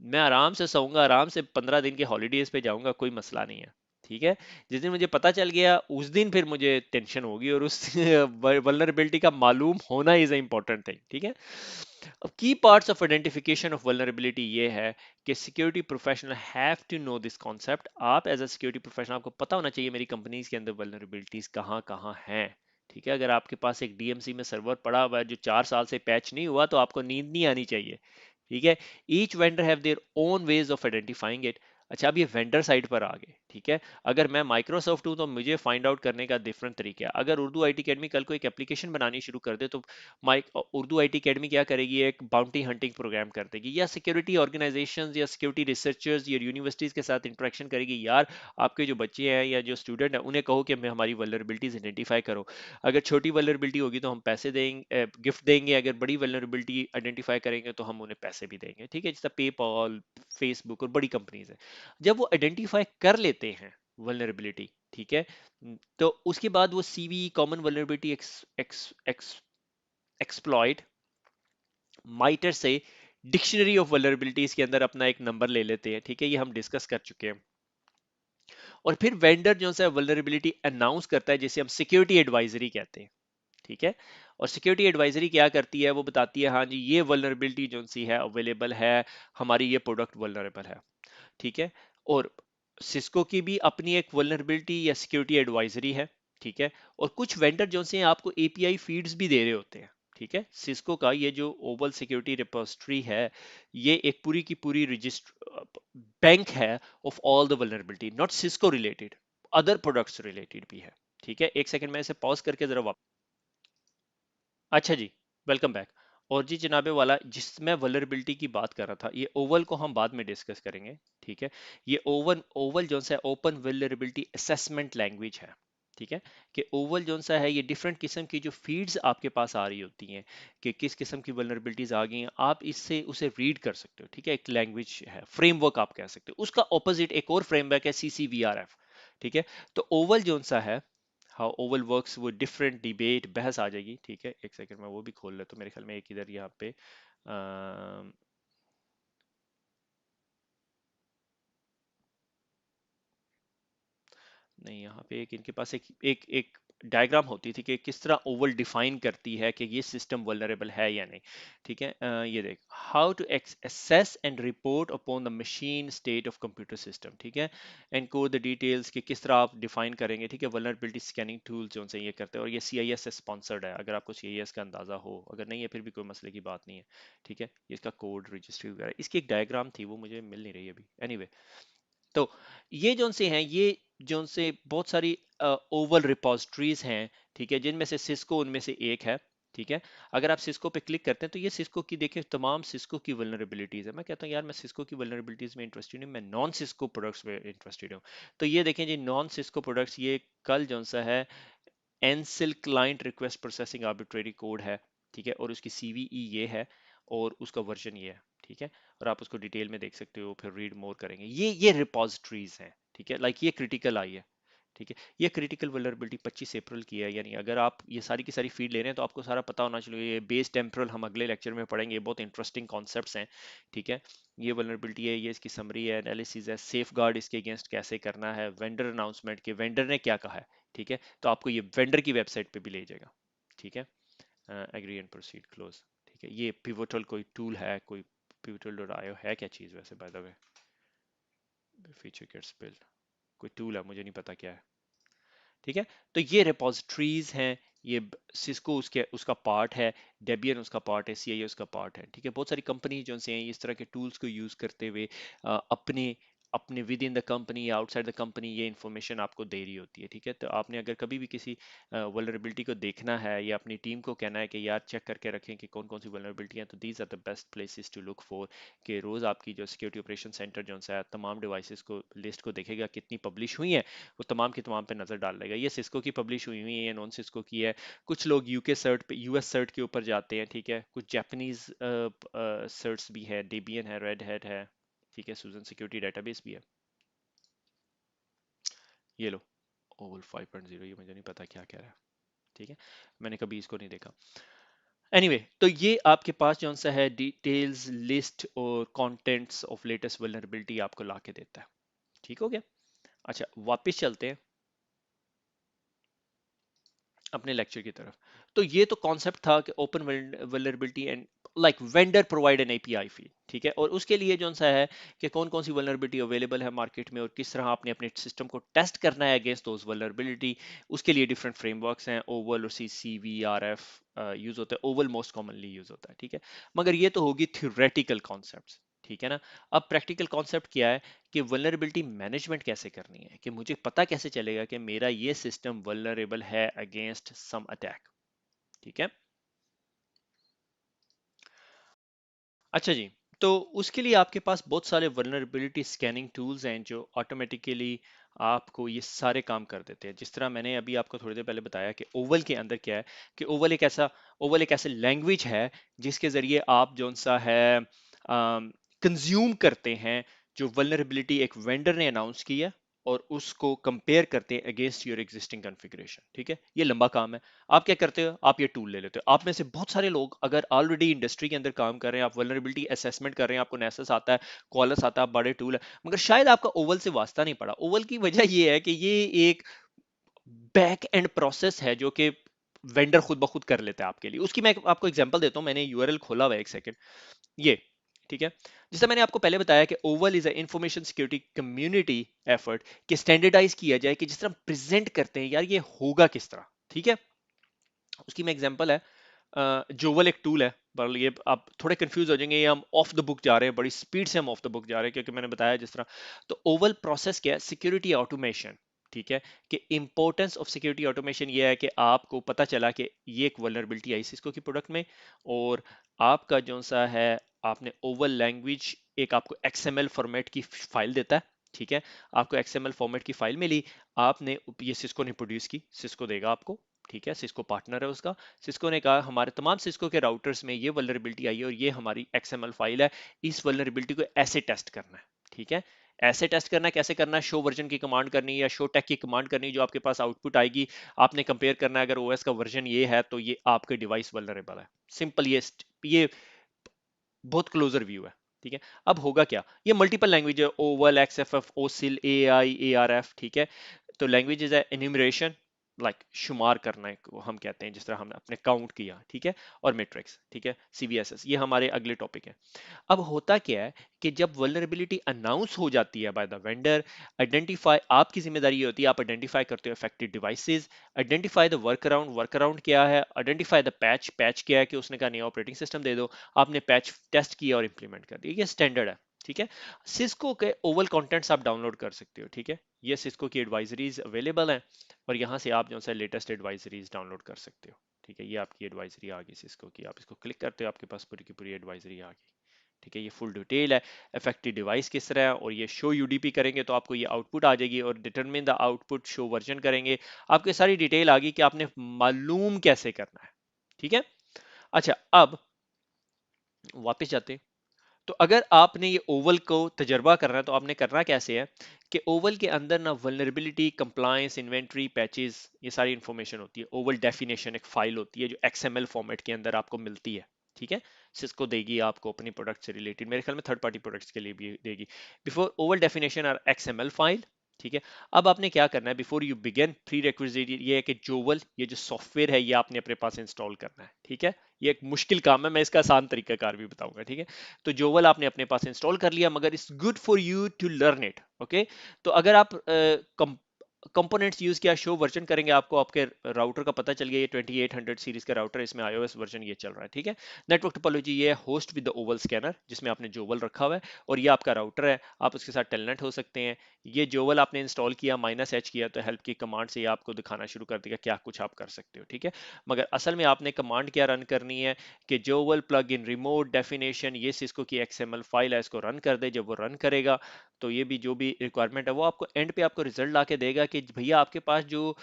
मैं आराम से सोऊंगा, आराम से 15 दिन के हॉलीडेज पे जाऊंगा, कोई मसला नहीं है। ठीक है, जिस दिन मुझे पता चल गया उस दिन फिर मुझे टेंशन होगी, और उस वल्नरेबिलिटी का मालूम होना इज अ इंपॉर्टेंट थिंग। ठीक है, अब की parts of identification of vulnerability ये है कि security professional have to know this concept. आप एज अ सिक्योरिटी प्रोफेशनल, आपको पता होना चाहिए मेरी कंपनीज के अंदर वल्नरेबिलिटीज कहाँ कहाँ हैं। ठीक है, अगर आपके पास एक डीएमसी में सर्वर पड़ा हुआ है जो 4 साल से पैच नहीं हुआ, तो आपको नींद नहीं आनी चाहिए। ठीक है, each vendor have their own ways of identifying it. अच्छा, अब ये वेंडर साइड पर आ गए। ठीक है, अगर मैं माइक्रोसॉफ्ट हूं तो मुझे फाइंड आउट करने का डिफरेंट तरीका है। अगर उर्दू आईटी अकेडमी कल को एक एप्लीकेशन बनानी शुरू कर दे, तो माइक उर्दू आईटी अकेडमी क्या करेगी, एक बाउंटी हंटिंग प्रोग्राम कर देगी, या सिक्योरिटी ऑर्गेनाइजेशंस या सिक्योरिटी रिसर्चर्स या यूनिवर्सिटीज के साथ इंटरेक्शन करेगी, यार आपके जो बच्चे हैं या जो स्टूडेंट हैं उन्हें कहो कि हमें हमारी वल्नरेबिलिटीज आइडेंटिफाई करो। अगर छोटी वल्नरेबिलिटी होगी तो हम पैसे देंगे, गिफ्ट देंगे। अगर बड़ी वल्नरेबिलिटी आइडेंटिफाई करेंगे तो हम उन्हें पैसे भी देंगे। ठीक है, जैसे पेपॉल, फेसबुक और बड़ी कंपनीज है। जब वो आइडेंटिफाई कर लेते हैं वल्नरेबिलिटी, ठीक है, तो उसके बाद वो सीवी, कॉमन वल्नरेबिलिटी एक्सप्लॉइट, माइटर से डिक्शनरी ऑफ वल्नरेबिलिटीज के अंदर अपना एक नंबर ले लेते हैं। ठीक है, ये हम डिस्कस कर चुके हैं। और फिर वेंडर जो है वल्नरेबिलिटी अनाउंस करता है, जिसे हम सिक्योरिटी एडवाइजरी कहते हैं। ठीक है, और सिक्योरिटी एडवाइजरी क्या करती है, वो बताती है हाँ जी ये वल्नरेबिलिटी जो सी है अवेलेबल है, हमारी ये प्रोडक्ट वल्नरेबल है। ठीक है, और सिस्को की भी अपनी एक वल्नरेबिलिटी या सिक्योरिटी एडवाइजरी है। ठीक है, और कुछ वेंडर जो से आपको एपीआई फीड्स भी दे रहे होते हैं। ठीक है, सिस्को का ये जो ओवल सिक्योरिटी रिपोजिटरी है, ये एक पूरी की पूरी रजिस्टर बैंक है of all the vulnerability, not Cisco related, other products related भी है। ठीक है, एक सेकंड में इसे पॉज करके जरा वापस। अच्छा जी, वेलकम बैक। और जी जनाबे वाला, जिसमें वल्नरेबिलिटी की बात कर रहा था, ये ओवल को हम बाद में डिस्कस करेंगे। ठीक है, ये ओवन ओवल जो सा ओपन वल्नरेबिलिटी असेसमेंट लैंग्वेज है। ठीक है, कि ओवल जो सा है ये डिफरेंट किस्म की जो फीड्स आपके पास आ रही होती हैं कि किस किस्म की वल्नरेबिलिटीज आ गई हैं, आप इससे उसे रीड कर सकते हो। ठीक है, एक लैंग्वेज है, फ्रेमवर्क आप कह सकते हो। उसका ऑपोजिट एक और फ्रेमवर्क है, सीसीवीआरएफ। ठीक है, तो ओवल जो सा है, हाउ ओवल वर्क्स, वो डिफरेंट डिबेट बहस आ जाएगी। ठीक है, एक सेकंड में वो भी खोल ले, तो मेरे ख्याल में एक इधर यहाँ पे नहीं, यहाँ पे एक इनके पास एक एक एक डायग्राम होती थी कि किस तरह ओवल डिफाइन करती है कि ये सिस्टम वल्नरेबल है या नहीं। ठीक है, ये देख, how to assess and report upon the machine state of computer system. ठीक है, एनकोड द डिटेल्स, कि किस तरह आप डिफाइन करेंगे। ठीक है, वल्नरेबिलिटी स्कैनिंग टूल्स जो से ये करते हैं, और ये सीआईएस से स्पॉन्सर्ड है, अगर आपको सीआईएस का अंदाजा हो, अगर नहीं है फिर भी कोई मसले की बात नहीं है। ठीक है, इसका कोड रजिस्ट्री वगैरह, इसकी एक डायग्राम थी, वो मुझे मिल नहीं रही अभी। एनीवे, तो ये जोन से हैं, ये जोन से बहुत सारी ओवल रिपोजिटरीज हैं। ठीक है, जिनमें से सिस्को उनमें से एक है। ठीक है, अगर आप सिस्को पे क्लिक करते हैं तो ये सिस्को की देखिए तमाम सिस्को की वल्नरेबिलिटीज है। मैं कहता हूँ यार मैं सिस्को की वल्नरेबिलिटीज में इंटरेस्टेड नहीं, मैं नॉन सिस्को प्रोडक्ट्स में इंटरेस्टेड हूँ। तो ये देखें जी, नॉन सिस्को प्रोडक्ट्स, ये कल जोन सा है एनसिल client request processing arbitrary code है। ठीक है, और उसकी सीवीई ये है, और उसका वर्जन ये है। ठीक है, और आप उसको डिटेल में देख सकते हो, फिर रीड मोर करेंगे। ये रिपोजिटरीज हैं। ठीक है, लाइक ये क्रिटिकल आई है। ठीक है, ये क्रिटिकल वल्नरेबिलिटी 25 अप्रैल की है, यानी अगर आप ये सारी की सारी फीड ले रहे हैं तो आपको सारा पता होना चाहिए। ये बेस टेम्पोरल हम अगले लेक्चर में पढ़ेंगे, ये बहुत इंटरेस्टिंग कॉन्सेप्ट्स हैं। ठीक है, ये वल्नरेबिलिटी है, ये इसकी समरी है, एनालिसिस है, सेफ गार्ड इसके अगेंस्ट कैसे करना है, वेंडर अनाउंसमेंट के वेंडर ने क्या कहा है। ठीक है, तो आपको ये वेंडर की वेबसाइट पे भी ले जाएगा। ठीक है, एग्री एंड प्रोसीड क्लोज। ठीक है, ये पिवोटल कोई टूल है, कोई पिवोटल डॉट आईओ है क्या चीज़ वैसे, by the way, feature gets build, कोई टूल है, मुझे नहीं पता क्या है। ठीक है, तो ये रिपोजिटरीज हैं, ये सिस्को उसके उसका पार्ट है, डेबियन उसका पार्ट है, सीआईए उसका पार्ट है। ठीक है, बहुत सारी कंपनी जो से हैं इस तरह के टूल्स को यूज करते हुए अपने अपने विद इन द कंपनी या आउटसाइड द कंपनी ये इंफॉर्मेशन आपको दे रही होती है। ठीक है, तो आपने अगर कभी भी किसी वल्नरेबिलिटी को देखना है या अपनी टीम को कहना है कि यार चेक करके रखें कि कौन कौन सी वल्नरेबिलिटी हैं, तो these are the best places to look for. कि रोज आपकी जो सिक्योरिटी ऑपरेशन सेंटर जो है तमाम डिवाइसेस को लिस्ट को देखेगा कितनी पब्लिश हुई है, वो तमाम की तमाम पे नजर डाल लेगा। ये सिस्को की पब्लिश हुई हुई है, नॉन सिस्को की है। कुछ लोग यूके सर्ट पे, यूएस सर्ट के ऊपर जाते हैं। ठीक है, कुछ जापानीज सर्ट्स भी है, डेबियन है, रेड हैट है। ठीक है, सुजन सिक्योरिटी डेटाबेस भी है। ये लो ओवल 5.0, ये मुझे नहीं पता क्या कह रहा है, ठीक है, मैंने कभी इसको नहीं देखा। एनीवे तो ये आपके पास जो सा है डिटेल्स लिस्ट और कंटेंट्स ऑफ लेटेस्ट वल्नरेबिलिटी आपको ला के देता है। ठीक हो गया। अच्छा वापस चलते हैं अपने लेक्चर की तरफ। तो ये तो कॉन्सेप्ट था कि open vulnerability and like vendor provide an API fee, ठीक है, और उसके लिए जो सा है कि कौन कौन सी वल्नरेबिलिटी अवेलेबल है मार्केट में और किस तरह आपने अपने सिस्टम को टेस्ट करना है अगेंस्ट दोज वल्नरेबिलिटी। उसके लिए डिफरेंट फ्रेमवर्क्स हैं, ओवल और CCVRF यूज होता है, ओवल मोस्ट कॉमनली यूज होता है, ठीक है। मगर ये तो होगी थ्योरेटिकल कॉन्सेप्ट्स, ठीक है ना। अब प्रैक्टिकल कॉन्सेप्ट क्या है कि वल्नरेबिलिटी मैनेजमेंट कैसे करनी है, कि मुझे पता कैसे चलेगा कि मेरा ये सिस्टम वल्नरेबल है अगेंस्ट सम अटैक, ठीक है। अच्छा जी, तो उसके लिए आपके पास बहुत सारे वल्नरेबिलिटी स्कैनिंग टूल्स हैं जो ऑटोमेटिकली आपको ये सारे काम कर देते हैं। जिस तरह मैंने अभी आपको थोड़ी देर पहले बताया कि ओवल के अंदर क्या है, कि ओवल एक ऐसा लैंग्वेज है जिसके जरिए आप जो सा है कंज्यूम करते हैं जो वल्नरेबिलिटी एक वेंडर ने अनाउंस की है और उसको कंपेयर करते हैं अगेंस्ट योर एग्जिस्टिंग कॉन्फ़िगरेशन, ठीक है। ये लंबा काम है। आप क्या करते हो, आप ये टूल ले लेते हो। आप में से बहुत सारे लोग अगर ऑलरेडी इंडस्ट्री के अंदर काम कर रहे हैं, आप वल्नरेबिलिटी असेसमेंट कर रहे हैं, आपको नेसस आता है, कॉलस आता है, बड़े टूल है, मगर शायद आपका ओवल से वास्ता नहीं पड़ा। ओवल की वजह ये है कि ये एक बैक एंड प्रोसेस है जो कि वेंडर खुद ब खुद कर लेता है आपके लिए। उसकी मैं आपको एग्जांपल देता हूं, मैंने यूआरएल खोला हुआ है, एक सेकंड, ये, ठीक है। जैसा मैंने आपको पहले बताया कि Oval is a information security community effort कि स्टैंडर्डाइज किया जाए कि जिस तरह प्रेजेंट करते हैं यार ये होगा किस तरह, ठीक है। उसकी मैं एग्जांपल है, जोवल एक टूल है, पर ये आप थोड़े कंफ्यूज हो जाएंगे, ये हम ऑफ द बुक जा रहे हैं, बड़ी स्पीड से हम ऑफ द बुक जा रहे हैं क्योंकि मैंने बताया जिस तरह। तो ओवल प्रोसेस क्या है, सिक्योरिटी ऑटोमेशन, ठीक है। कि इंपॉर्टेंस ऑफ सिक्योरिटी ऑटोमेशन ये है कि आपको पता चला कि ये एक वल्नरेबिलिटी आई सिस्को की प्रोडक्ट में, और आपका जो सा है आपने ओवल लैंग्वेज एक आपको XML फॉर्मेट की फाइल देता है, ठीक है। आपको XML फॉर्मेट की फाइल मिली, आपने ये सिस्को ने प्रोड्यूस की, सिस्को देगा आपको, ठीक है, सिस्को पार्टनर है उसका। सिस्को ने कहा हमारे तमाम सिस्को के राउटर्स में ये वल्नरेबिलिटी आई है और ये हमारी XML फाइल है, इस वल्नरेबिलिटी को ऐसे टेस्ट करना है, ठीक है। ऐसे टेस्ट करना है, कैसे करना है, शो वर्जन की कमांड करनी है या शो टेक की कमांड करनी है, जो आपके पास आउटपुट आएगी आपने कंपेयर करना है, अगर ओएस का वर्जन ये है तो ये आपके डिवाइस वल्नरेबल है। सिंपल, ये बहुत क्लोजर व्यू है, ठीक है। अब होगा क्या, ये मल्टीपल लैंग्वेज है, ओवल, XFF, ओसिल, AI, ARF, ठीक है। तो लैंग्वेजेस है एन्यूमरेशन, लाइक शुमार करना है को हम कहते हैं, जिस तरह हमने अपने काउंट किया, ठीक है, और मैट्रिक्स, ठीक है, CVSS, ये हमारे अगले टॉपिक है। अब होता क्या है कि जब वल्नरेबिलिटी अनाउंस हो जाती है बाय द वेंडर, आइडेंटिफाई आपकी जिम्मेदारी ये होती है, आप आइडेंटिफाई करते हो affected devices, identify the work around क्या है, आइडेंटिफाई द पैच क्या है कि उसने कहा नया ऑपरेटिंग सिस्टम दे दो, आपने पैच टेस्ट किया और इंप्लीमेंट कर दिया, ये स्टैंडर्ड है, ठीक है। सिस्को के ओवल कंटेंट्स आप डाउनलोड कर सकते हो, ठीक है, ये सिस्को की एडवाइजरीज अवेलेबल हैं और यहाँ से आप जो है लेटेस्ट एडवाइजरीज डाउनलोड कर सकते हो, ठीक है। ये आपकी एडवाइजरी आ गई सिस्को की, आप इसको क्लिक करते हो, आपके पास पूरी की पूरी एडवाइजरी आ गई, ठीक है। ये फुल डिटेल है, इफेक्टिव डिवाइस किस तरह है, और ये शो यूडीपी करेंगे तो आपको ये आउटपुट आ जाएगी, और determine the output show version करेंगे, आपके सारी डिटेल आ गई कि आपने मालूम कैसे करना है, ठीक है। अच्छा अब वापस जाते हैं। तो अगर आपने ये ओवल को तजर्बा करना है तो आपने करना कैसे है कि ओवल के अंदर ना वल्नरेबिलिटी, कंप्लायंस, इन्वेंट्री, पैचेस, ये सारी इंफॉर्मेशन होती है। ओवल डेफिनेशन एक फाइल होती है जो XML फॉर्मेट के अंदर आपको मिलती है, ठीक है। सिस्को देगी आपको अपनी प्रोडक्ट से रिलेटेड, मेरे ख्याल में थर्ड पार्टी प्रोडक्ट्स के लिए भी देगी। Before oval definition are XML file, ठीक है। अब आपने क्या करना है, before you begin prerequisite ये है कि जोवल, ये जो सॉफ्टवेयर है ये आपने अपने पास इंस्टॉल करना है, ठीक है। ये एक मुश्किल काम है, मैं इसका आसान तरीकाकार भी बताऊंगा, ठीक है। तो जोवल आपने अपने पास इंस्टॉल कर लिया, मगर it's good for you to learn it, okay. तो अगर आप कंपोनेंट्स यूज किया, शो वर्जन करेंगे, आपको आपके राउटर का पता चल गया, ये 2800 सीरीज का राउटर है, इसमें iOS वर्जन ये चल रहा है, ठीक है। नेटवर्क टोपोलॉजी ये है host with the Oval scanner, जिसमें आपने जोवल रखा हुआ है, और ये आपका राउटर है, आप उसके साथ टेलनेट हो सकते हैं। ये जोवल आपने इंस्टॉल किया, -H किया, तो हेल्प की कमांड से ये आपको दिखाना शुरू कर देगा क्या कुछ आप कर सकते हो, ठीक है। मगर असल में आपने कमांड क्या रन करनी है कि जोवल प्लग इन रिमोट डेफिनेशन, ये सिस्को की XML फाइल है, इसको रन कर दे। जब वो रन करेगा तो ये भी जो भी रिक्वायरमेंट है वो आपको एंड पे आपको रिजल्ट ला के देगा कि भैया आपके पास जो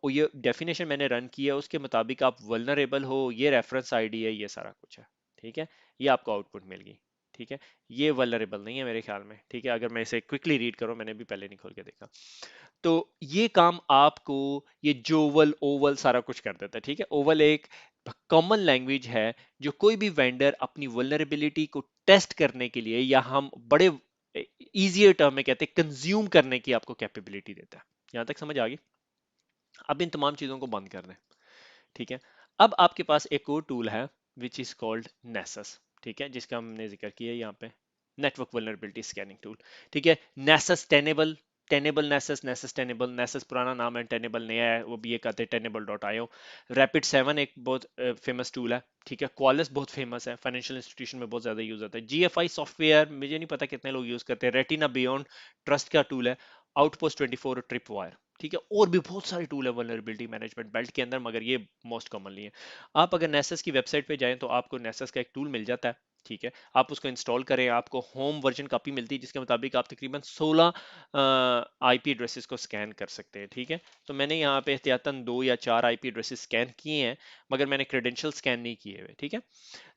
ये डेफिनेशन मैंने रन किया है उसके मुताबिक आप वल्नरेबल हो, ये रेफरेंस आईडी है, ये सारा कुछ है, ठीक है। ये आपको आउटपुट मिल गई, ठीक है। ये वल्नरेबल नहीं है मेरे ख्याल में, ठीक है। अगर मैं इसे क्विकली रीड करूं, मैंने भी पहले नहीं खोल के देखा। तो ये काम आपको ये जोवल ओवल सारा कुछ कर देता है, ठीक है। ओवल एक कॉमन लैंग्वेज है जो कोई भी वेंडर अपनी वल्नरेबिलिटी को टेस्ट करने के लिए, या हम बड़े इजियर टर्म में कहते हैं कंज्यूम करने की आपको कैपेबिलिटी देता है। यहां तक समझ आ गई? अब इन तमाम चीजों को बंद कर दें, ठीक है। अब आपके पास एक और टूल है विच इज कॉल्ड नेसस, ठीक है, जिसका हमने जिक्र किया है यहाँ पे, नेटवर्क वल्नरेबिलिटी स्कैनिंग टूल, ठीक है। Nessus tenable, tenable Nessus, Nessus tenable, Nessus पुराना नाम है, टेनेबल नया है, वो भी ये कहते हैं टेनेबल डॉट आईओ। रैपिड 7 एक बहुत फेमस टूल है, ठीक है। क्वालिस बहुत फेमस है, फाइनेंशियल इंस्टीट्यूशन में बहुत ज्यादा यूज होता है। जीएफआई सॉफ्टवेयर मुझे नहीं पता कितने लोग यूज करते हैं। रेटिना बियॉन्ड ट्रस्ट का टूल है। आउटपोस्ट 24 और ट्रिप वायर, ठीक है। और भी बहुत सारे टूल है वल्नरेबिलिटी मैनेजमेंट बेल्ट के अंदर, मगर ये मोस्ट कॉमनली है। आप अगर नेसेस की वेबसाइट पे जाएं तो आपको नेसेस का एक टूल मिल जाता है, ठीक है। आप उसको इंस्टॉल करें, आपको होम वर्जन कॉपी मिलती है जिसके मुताबिक आप तकरीबन 16 आईपी एड्रेसेस को स्कैन कर सकते हैं, ठीक है। तो मैंने यहाँ पे एहतियातन 2 या 4 आईपी एड्रेसेस स्कैन किए हैं, मगर मैंने क्रेडेंशियल स्कैन नहीं किए हुए, ठीक है।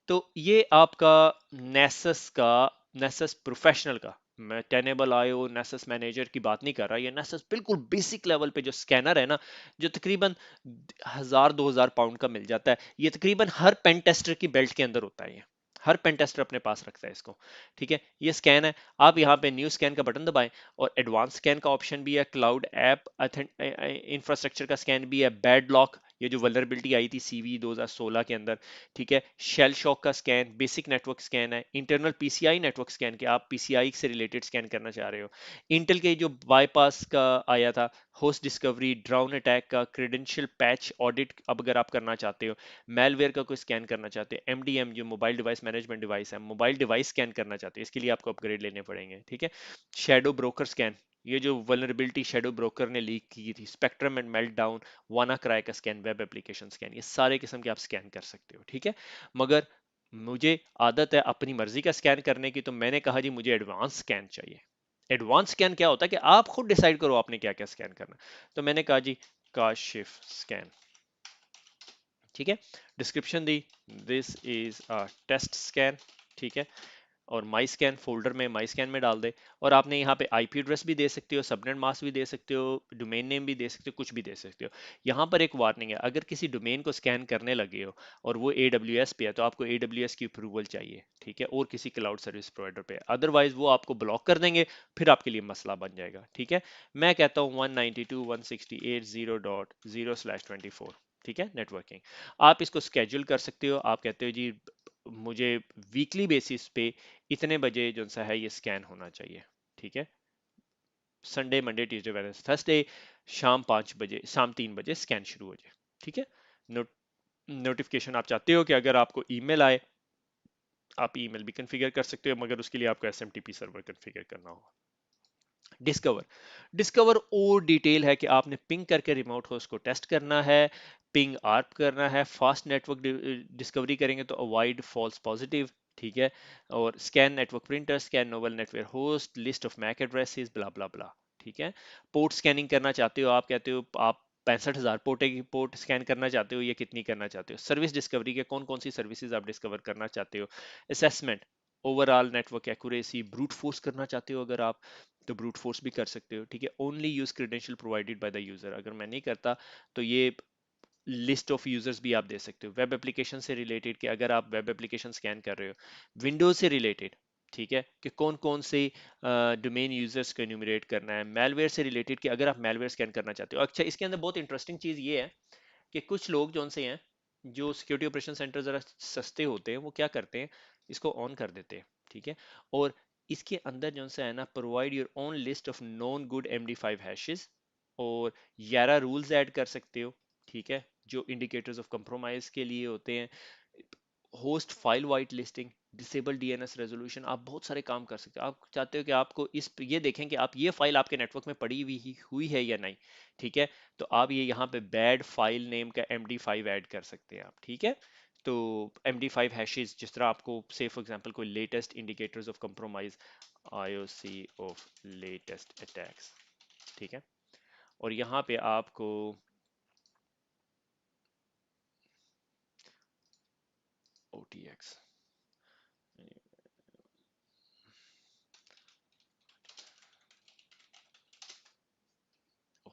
तो ये आपका नेसस का, नेसस प्रोफेशनल का, मैं टेनेबल आईओ नेसस मैनेजर की बात नहीं कर रहा, ये नेसस बिल्कुल बेसिक लेवल पे जो स्कैनर है ना, जो तकरीबन 1000-2000 पाउंड का मिल जाता है, ये तकरीबन हर पेन टेस्टर की बेल्ट के अंदर होता है ये, हर पेन टेस्टर अपने पास रखता है इसको, ठीक है। ये स्कैन है, आप यहाँ पे न्यू स्कैन का बटन दबाएं, और एडवांस स्कैन का ऑप्शन भी है, क्लाउड ऐप इंफ्रास्ट्रक्चर का स्कैन भी है, बैड लॉक, ये जो वल्नरेबिलिटी आई थी सीवी 2016 के अंदर, ठीक है। शेल शॉक का स्कैन, बेसिक नेटवर्क स्कैन है, इंटरनल पीसीआई नेटवर्क स्कैन के आप पीसीआई से रिलेटेड स्कैन करना चाह रहे हो, इंटेल के जो बाईपास का आया था, होस्ट डिस्कवरी, ड्राउन अटैक का, क्रेडेंशियल पैच ऑडिट अब अगर आप करना चाहते हो, मेलवेयर का कोई स्कैन करना चाहते हो, एमडीएम जो मोबाइल डिवाइस मैनेजमेंट डिवाइस है, मोबाइल डिवाइस स्कैन करना चाहते हो, इसके लिए आपको अपग्रेड लेने पड़ेंगे, ठीक है। शेडो ब्रोकर स्कैन, ये जो वल्नरेबिलिटी शेडो ब्रोकर ने लीक की थी, स्पेक्ट्रम एंड मेल्टडाउन, वाना क्राई का स्कैन, वेब एप्लीकेशन स्कैन, ये सारे किस्म के आप स्कैन कर सकते हो, ठीक है। मगर मुझे आदत है अपनी मर्जी का स्कैन करने की, तो मैंने कहा जी मुझे एडवांस स्कैन चाहिए। एडवांस स्कैन क्या होता है कि आप खुद डिसाइड करो आपने क्या क्या स्कैन करना, तो मैंने कहा जी काशिफ स्कैन, ठीक है। डिस्क्रिप्शन दी, this is a test scan, ठीक है। और माई स्कैन फोल्डर में माई स्कैन में डाल दे, और आपने यहाँ पे आईपी एड्रेस भी दे सकते हो, सबनेट मास्क भी दे सकते हो, डोमेन नेम भी दे सकते हो, कुछ भी दे सकते हो। यहाँ पर एक वार्निंग है, अगर किसी डोमेन को स्कैन करने लगे हो और वो AWS पे है, तो आपको AWS की अप्रूवल चाहिए, ठीक है, और किसी क्लाउड सर्विस प्रोवाइडर पे, अदरवाइज वो आपको ब्लॉक कर देंगे, फिर आपके लिए मसला बन जाएगा, ठीक है। मैं कहता हूँ 192.168.0/24, ठीक है, नेटवर्किंग। आप इसको स्केड्यूल कर सकते हो, आप कहते हो जी मुझे वीकली बेसिस पे इतने बजे जो सा है ये स्कैन होना चाहिए, ठीक है। Sunday Monday Tuesday Wednesday Thursday शाम 5 बजे, शाम 3 बजे स्कैन शुरू हो जाए, ठीक है। नोट नोटिफिकेशन आप चाहते हो कि अगर आपको ईमेल आए, आप ईमेल भी कॉन्फ़िगर कर सकते हो, मगर उसके लिए आपको एसएमटीपी सर्वर कॉन्फ़िगर करना होगा। डिस्कवर, डिस्कवर और डिटेल है कि आपने पिंग करके रिमोट होस्ट को टेस्ट करना है, पिंग आर्प करना है, फास्ट नेटवर्क डिस्कवरी करेंगे तो अवॉइड फॉल्स पॉजिटिव, ठीक है। और scan network printer, scan novel network host, list of MAC addresses, blah blah blah, ठीक है। पोर्ट स्कैनिंग करना चाहते हो, आप कहते हो आप 65,000 पोर्ट स्कैन करना चाहते हो, ये कितनी करना चाहते हो। सर्विस डिस्कवरी के कौन कौन सी सर्विसेज आप डिस्कवर करना चाहते हो। Assessment, overall network accuracy, brute force करना चाहते हो अगर आप, तो ब्रूट फोर्स भी कर सकते हो, ठीक है। Only use credential provided by the user, अगर मैं नहीं करता तो ये लिस्ट ऑफ यूजर्स भी आप दे सकते हो। वेब एप्लीकेशन से रिलेटेड कि अगर आप वेब एप्लीकेशन स्कैन कर रहे हो, विंडोज से रिलेटेड, ठीक है, कि कौन कौन से डोमेन यूजर्स को एन्यूमरेट करना है। मेलवेयर से रिलेटेड कि अगर आप मेलवेयर स्कैन करना चाहते हो। अच्छा, इसके अंदर बहुत इंटरेस्टिंग चीज ये है कि कुछ लोग जो से हैं, जो सिक्योरिटी ऑपरेशन सेंटर जरा सस्ते होते हैं, वो क्या करते हैं, इसको ऑन कर देते हैं, ठीक है। और इसके अंदर जो सा है ना, provide your own list of non good MD5 hashes, और 11 रूल्स ऐड कर सकते हो, ठीक है, जो इंडिकेटर्स ऑफ कंप्रोमाइज के लिए होते हैं। Host file white listing, disable DNS resolution, आप बहुत सारे काम कर सकते हो। आप चाहते हो कि आपको इस ये देखें कि आप ये फाइल आपके नेटवर्क में पड़ी हुई है या नहीं, ठीक है, तो आप ये यहाँ पे बैड फाइल नेम का MD5 ऐड कर सकते हैं आप, ठीक है। तो MD5 हैशेस, जिस तरह आपको से फॉर एग्जांपल कोई latest indicators of compromise, IOC of latest attacks, ठीक है। और यहाँ पे आपको OTX,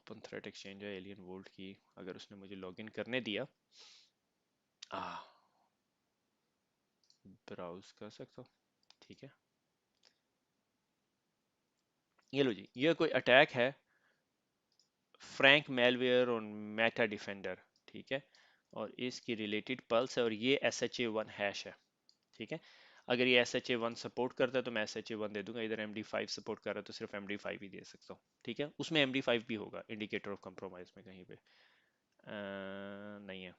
ओपन थ्रेड एक्सचेंज है एलियन वोल्ट की, अगर उसने मुझे लॉगिन करने दिया, ब्राउज कर सकता हूँ, ठीक है। ये लो जी, ये कोई अटैक है फ्रैंक मेलवेयर और मेटा डिफेंडर, ठीक है, और इसकी रिलेटेड पल्स है, और ये SHA-1 हैश है, ठीक है। अगर ये SHA-1 सपोर्ट करता है तो मैं SHA-1 दे दूंगा, इधर MD5 सपोर्ट कर रहा है तो सिर्फ MD5 ही दे सकता हूँ, ठीक है। उसमें MD5 भी होगा इंडिकेटर ऑफ कंप्रोमाइज में कहीं पे, नहीं है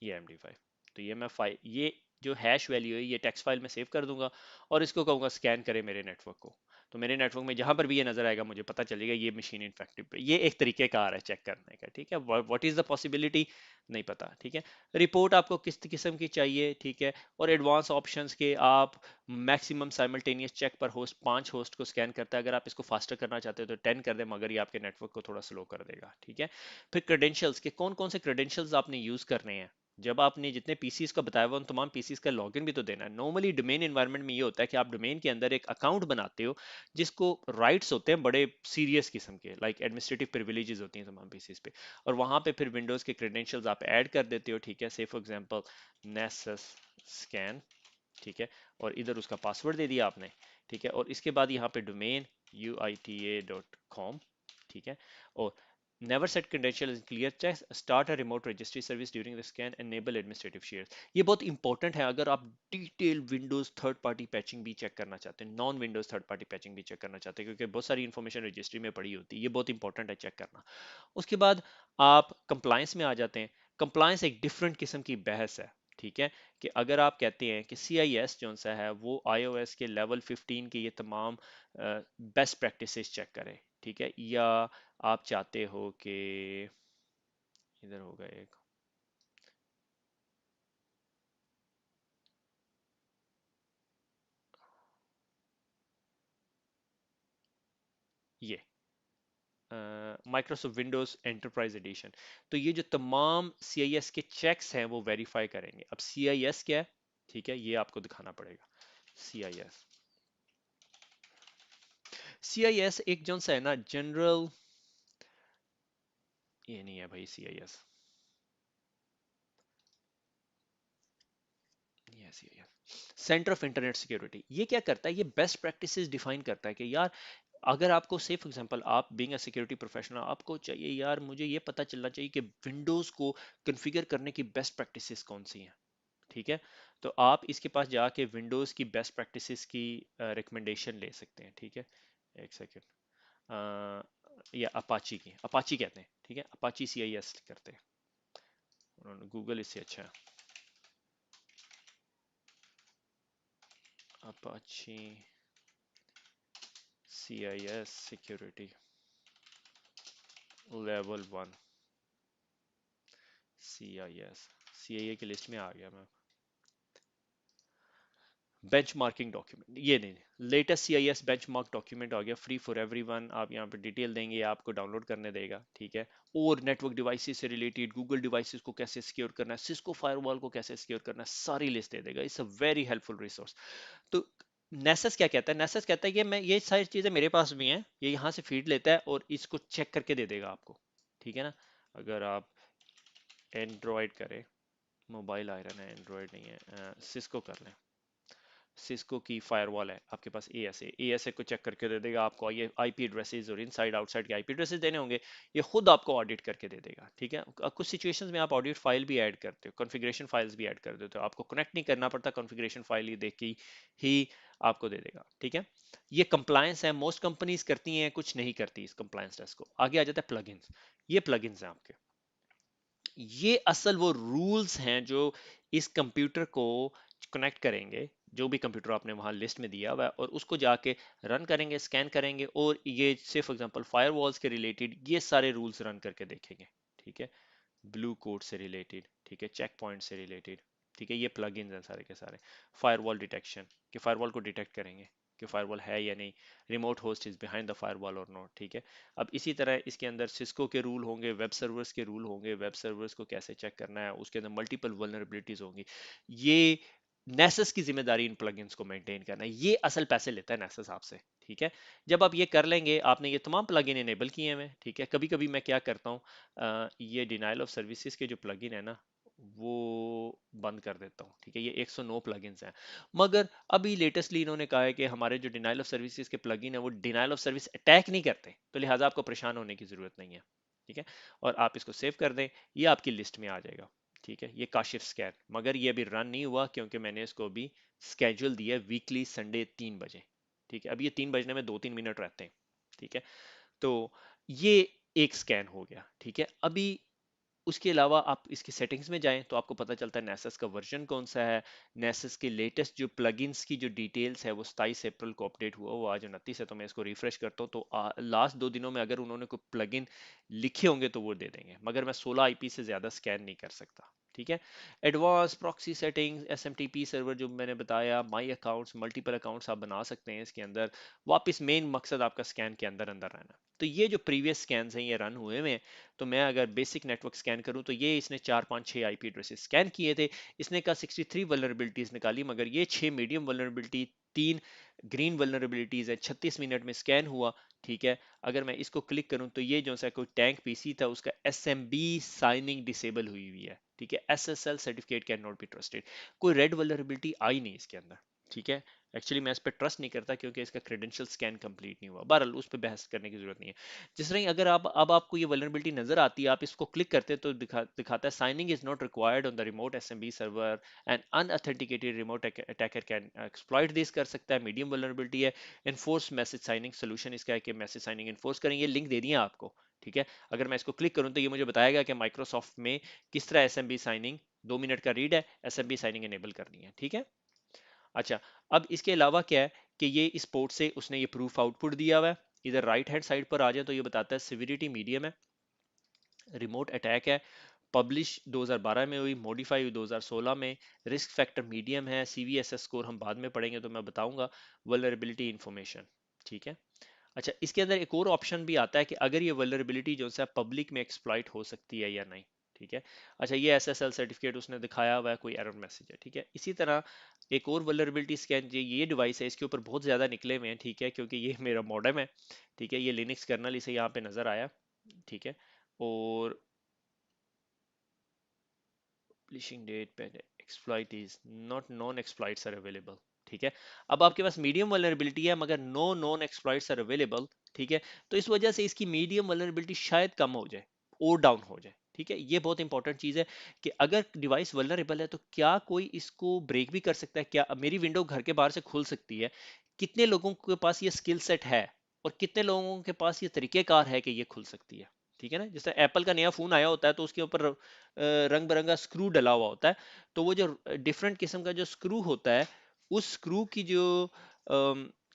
ये MD5। तो ये मैं फाइल, ये जो हैश वैल्यू है ये टेक्स्ट फाइल में सेव कर दूंगा, और इसको कहूंगा स्कैन करे मेरे नेटवर्क को, तो मेरे नेटवर्क में जहां पर भी ये नजर आएगा मुझे पता चलेगा ये मशीन इन्फेक्टिव है। ये एक तरीके कार है चेक करने का, ठीक है। व्हाट इज द पॉसिबिलिटी नहीं पता, ठीक है। रिपोर्ट आपको किस किस्म की चाहिए, ठीक है, और एडवांस ऑप्शंस के आप मैक्सिमम साइमल्टेनियस चेक पर होस्ट 5 होस्ट को स्कैन करता है, अगर आप इसको फास्टर करना चाहते हो तो 10 कर दे, मगर ये आपके नेटवर्क को थोड़ा स्लो कर देगा, ठीक है। फिर क्रेडेंशियल्स के कौन कौन से क्रेडेंशियल्स आपने यूज करने हैं, जब आपने जितने पीसीस का बताया हुआ उन तमाम पीसीस का लॉगिन भी तो देना है। नॉर्मली डोमेन एनवायरनमेंट में ये होता है कि आप डोमेन के अंदर एक अकाउंट बनाते हो जिसको राइट्स होते हैं बड़े सीरियस किस्म के, लाइक एडमिनिस्ट्रेटिव प्रिविलेजेस होती हैं तमाम पीसीस पे, और वहां पे फिर विंडोज के क्रेडेंशियल्स आप ऐड कर देते हो, ठीक है। से फॉर एग्जांपल नेसस स्कैन, ठीक है, और इधर उसका पासवर्ड दे दिया आपने, ठीक है, और इसके बाद यहाँ पे डोमेन uita.com, ठीक है, और never set credentials in clear checks, start a remote registry service during the scan, enable administrative shares। ये बहुत इंपॉर्टेंट है अगर आप detail Windows third party patching भी चेक करना चाहते हैं, non Windows third party patching भी चेक करना चाहते हैं, क्योंकि बहुत सारी इंफॉर्मेशन रजिस्ट्री में पड़ी होती है, ये बहुत इंपॉर्टेंट है चेक करना। उसके बाद आप कंप्लायंस में आ जाते हैं। कंप्लायंस एक डिफरेंट किस्म की बहस है, ठीक है, कि अगर आप कहते हैं कि CIS जो सा है वो iOS के लेवल 15 के ये तमाम बेस्ट प्रैक्टिसेस चेक करे, ठीक है, या आप चाहते हो कि इधर होगा एक ये माइक्रोसॉफ्ट विंडोज एंटरप्राइज एडिशन, तो ये जो तमाम CIS के चेक्स हैं वो वेरीफाई करेंगे। अब CIS क्या है, ठीक है, ये आपको दिखाना पड़ेगा। CIS CIS एक जौन सा है ना जनरल, ये नहीं है भाई CIS, ये CIS centre of internet security, ये क्या करता है, ये बेस्ट प्रैक्टिसेस डिफाइन करता है कि यार अगर आपको से फॉर एग्जांपल आप बीइंग अ सिक्योरिटी प्रोफेशनल आपको चाहिए यार मुझे ये पता चलना चाहिए कि विंडोज को कॉन्फ़िगर करने की बेस्ट प्रैक्टिसेस कौन सी हैं, ठीक है, तो आप इसके पास जाके विंडोज की बेस्ट प्रैक्टिसेस की रिकमेंडेशन ले सकते हैं, ठीक है। एक सेकेंड, या अपाची की, अपाची कहते हैं, ठीक है, अपाची CIS करते हैं, उन्होंने गूगल इससे अच्छा है। Apache CIS security level 1 CIS CIA की लिस्ट में आ गया मैं। बेंचमार्किंग डॉक्यूमेंट, ये नहीं, लेटेस्ट CIS बेंचमार्क डॉक्यूमेंट आ गया, फ्री फॉर एवरीवन, आप यहाँ पे डिटेल देंगे आपको डाउनलोड करने देगा, ठीक है। और नेटवर्क डिवाइसेस से रिलेटेड गूगल डिवाइसेस को कैसे सिक्योर करना है, सिस्को फायरवॉल को कैसे सिक्योर करना है, सारी लिस्ट दे देगा। It's a very helpful resource. तो नेसस क्या कहता है, नेसस कहता है कि मैं ये सारी चीजें मेरे पास भी हैं, ये यहाँ से फीड लेता है और इसको चेक करके दे देगा आपको, ठीक है ना। अगर आप एंड्रॉयड करें, मोबाइल आयरन है एंड्रॉयड नहीं है, सिस्को कर लें, सिस्को की फायरवॉल है आपके पास, ASA को चेक करके दे देगा आपको, ये IP एड्रेसेस और इनसाइड आउटसाइड के IP एड्रेसेस देने होंगे, ये खुद आपको ऑडिट करके दे देगा, ठीक है। कुछ सिचुएशंस में आप ऑडिट फाइल भी ऐड करते हो, कॉन्फ़िगरेशन फाइल्स भी ऐड कर देते हो, आपको कनेक्ट नहीं करना पड़ता, कॉन्फ़िगरेशन फाइल ये देख के ही आपको दे देगा, ठीक है। ये कंप्लायंस है, मोस्ट कंपनीज करती हैं, कुछ नहीं करती इस कंप्लायंस टेस्ट को। आगे आ जाता है प्लगइन्स, ये प्लगइन्स हैं आपके, ये असल वो रूल्स हैं जो इस कंप्यूटर को कनेक्ट करेंगे, जो भी कंप्यूटर आपने वहां लिस्ट में दिया हुआ है, और उसको जाके रन करेंगे, स्कैन करेंगे, और ये से फॉर एग्जांपल फायरवॉल्स के रिलेटेड ये सारे रूल्स रन करके देखेंगे, ठीक है। ब्लू कोड से रिलेटेड, ठीक है, चेक पॉइंट से रिलेटेड, ठीक है, ये प्लगइन्स हैं सारे के सारे। फायरवॉल डिटेक्शन, कि फायरवॉल को डिटेक्ट करेंगे कि फायरवॉल है या नहीं, remote host is behind the firewall और नॉट, ठीक है। अब इसी तरह इसके अंदर सिस्को के रूल होंगे, वेब सर्वर्स के रूल होंगे, वेब सर्वर्स को कैसे चेक करना है, उसके अंदर मल्टीपल वल्नरेबिलिटीज होंगी। ये नेसस की जिम्मेदारी इन प्लगइन्स को मेंटेन करना है, ये असल पैसे लेता है नेसस आपसे। ठीक है, जब आप ये कर लेंगे, आपने ये तमाम प्लगइन इनेबल किए हुए हैं, ठीक है। कभी कभी मैं क्या करता हूँ, ये डिनाइल ऑफ सर्विसेज के जो प्लगइन है ना, वो बंद कर देता हूँ। ठीक है, ये 109 प्लगइन्स हैं, मगर अभी लेटेस्टली इन्होंने कहा है कि हमारे जो डिनाइल ऑफ सर्विसेज के प्लगइन है वो डिनाइल ऑफ सर्विस अटैक नहीं करते, तो लिहाजा आपको परेशान होने की जरूरत नहीं है। ठीक है, और आप इसको सेव कर दें, ये आपकी लिस्ट में आ जाएगा। ठीक है, ये काशिफ स्कैन, मगर ये अभी रन नहीं हुआ क्योंकि मैंने इसको अभी स्केड्यूल दिया वीकली संडे 3 बजे। ठीक है, अब ये 3 बजने में 2-3 मिनट रहते हैं। ठीक है, तो ये एक स्कैन हो गया। ठीक है, अभी उसके अलावा आप इसकी सेटिंग्स में जाएं तो आपको पता चलता है नेसस का वर्जन कौन सा है। नेसस के लेटेस्ट जो प्लगइन्स की जो डिटेल्स है वो 27 अप्रैल को अपडेट हुआ, वो आज 29 है, तो मैं इसको रिफ्रेश करता हूँ तो लास्ट 2 दिनों में अगर उन्होंने कोई प्लगइन लिखे होंगे तो वो दे देंगे, मगर मैं 16 आईपी से ज्यादा स्कैन नहीं कर सकता। ठीक है, advance proxy settings, SMTP server जो मैंने बताया, माई अकाउंट्स, मल्टीपल अकाउंट्स आप बना सकते हैं इसके अंदर। वापस मेन मकसद आपका स्कैन के अंदर अंदर रहना। तो ये जो प्रीवियस स्कैन हैं ये रन हुए हुए, तो मैं अगर बेसिक नेटवर्क स्कैन करूं तो ये इसने 4 5 6 आईपी एड्रेसेस स्कैन किए थे। इसने कहा 63 वल्नरेबिलिटीज निकाली, मगर ये 6 मीडियम वल्नरेबिलिटी, 3 ग्रीन वल्नरेबिलिटीज है, 36 मिनट में स्कैन हुआ। ठीक है, अगर मैं इसको क्लिक करूं तो ये जो सा कोई टैंक पीसी था उसका एसएमबी साइनिंग डिसेबल हुई हुई है। ठीक है, SSL certificate can not be trusted, कोई रेड वल्नरेबिलिटी आई नहीं इसके अंदर। ठीक है, एक्चुअली मैं इस पर ट्रस्ट नहीं करता क्योंकि इसका क्रेडेंशियल स्कैन कंप्लीट नहीं हुआ। बहरहाल उस पर बहस करने की जरूरत नहीं है। जिस तरह अगर आप अब आपको ये वल्नरेबिलिटी नजर आती है, आप इसको क्लिक करते हैं तो दिखाता है signing is not required on the remote SMB server and unauthenticated remote attacker can exploit this, कर सकता है। मीडियम वल्नरेबिलिटी है। एनफोर्स मैसेज साइनिंग सोल्यूशन इसका है कि मैसेज साइनिंग एनफोर्स करें, ये लिंक दे दिए आपको। ठीक है, अगर मैं इसको क्लिक करूं तो ये मुझे बताएगा कि माइक्रोसॉफ्ट में किस तरह एसएमबी साइनिंग, 2 मिनट का रीड है, एसएमबी साइनिंग एनेबल करनी है। ठीक है, अच्छा, अब इसके अलावा क्या है कि ये इस पोर्ट से उसने ये प्रूफ आउटपुट दिया हुआ है। इधर राइट हैंड साइड पर आ जाए तो ये बताता है सिविरिटी मीडियम है, रिमोट अटैक है, पब्लिश 2012 में हुई, मॉडिफाई हुई 2016 में, रिस्क फैक्टर मीडियम है, सीवीएसएस स्कोर हम बाद में पढ़ेंगे तो मैं बताऊंगा, वल्नरेबिलिटी इंफॉर्मेशन। ठीक है, अच्छा, इसके अंदर एक और ऑप्शन भी आता है कि अगर ये वल्नरेबिलिटी जो है पब्लिक में एक्सप्लॉइट हो सकती है या नहीं। ठीक है, अच्छा, ये एसएसएल सर्टिफिकेट उसने दिखाया हुआ है, कोई एरर मैसेज है। ठीक है, इसी तरह एक और वल्नरेबिलिटी स्कैन, ये डिवाइस है, इसके ऊपर बहुत ज़्यादा निकले हुए हैं। ठीक है, क्योंकि ये मेरा मॉडेम है। ठीक है, ये लिनक्स कर्नल इसे यहाँ पे नज़र आया। ठीक है, और पब्लिशिंग डेट पे exploit is not, known exploits are available. ठीक है, अब आपके पास मीडियम वल्नरेबिलिटी है मगर no known exploits are available. ठीक है, तो इस वजह से इसकी मीडियम वल्नरेबिलिटी शायद कम हो जाए और डाउन हो जाए। ठीक है, ये बहुत इंपॉर्टेंट चीज है कि अगर डिवाइस वल्नरेबल है तो क्या कोई इसको ब्रेक भी कर सकता है क्या? अब मेरी विंडो घर के बाहर से खुल सकती है, कितने लोगों के पास ये स्किल सेट है और कितने लोगों के पास ये तरीकेकार है कि ये खुल सकती है? ठीक है ना, जैसे एप्पल का नया फोन आया होता है तो उसके ऊपर रंग बिरंगा स्क्रू डला हुआ होता है, तो वो जो डिफरेंट किस्म का जो स्क्रू होता है, उस स्क्रू की जो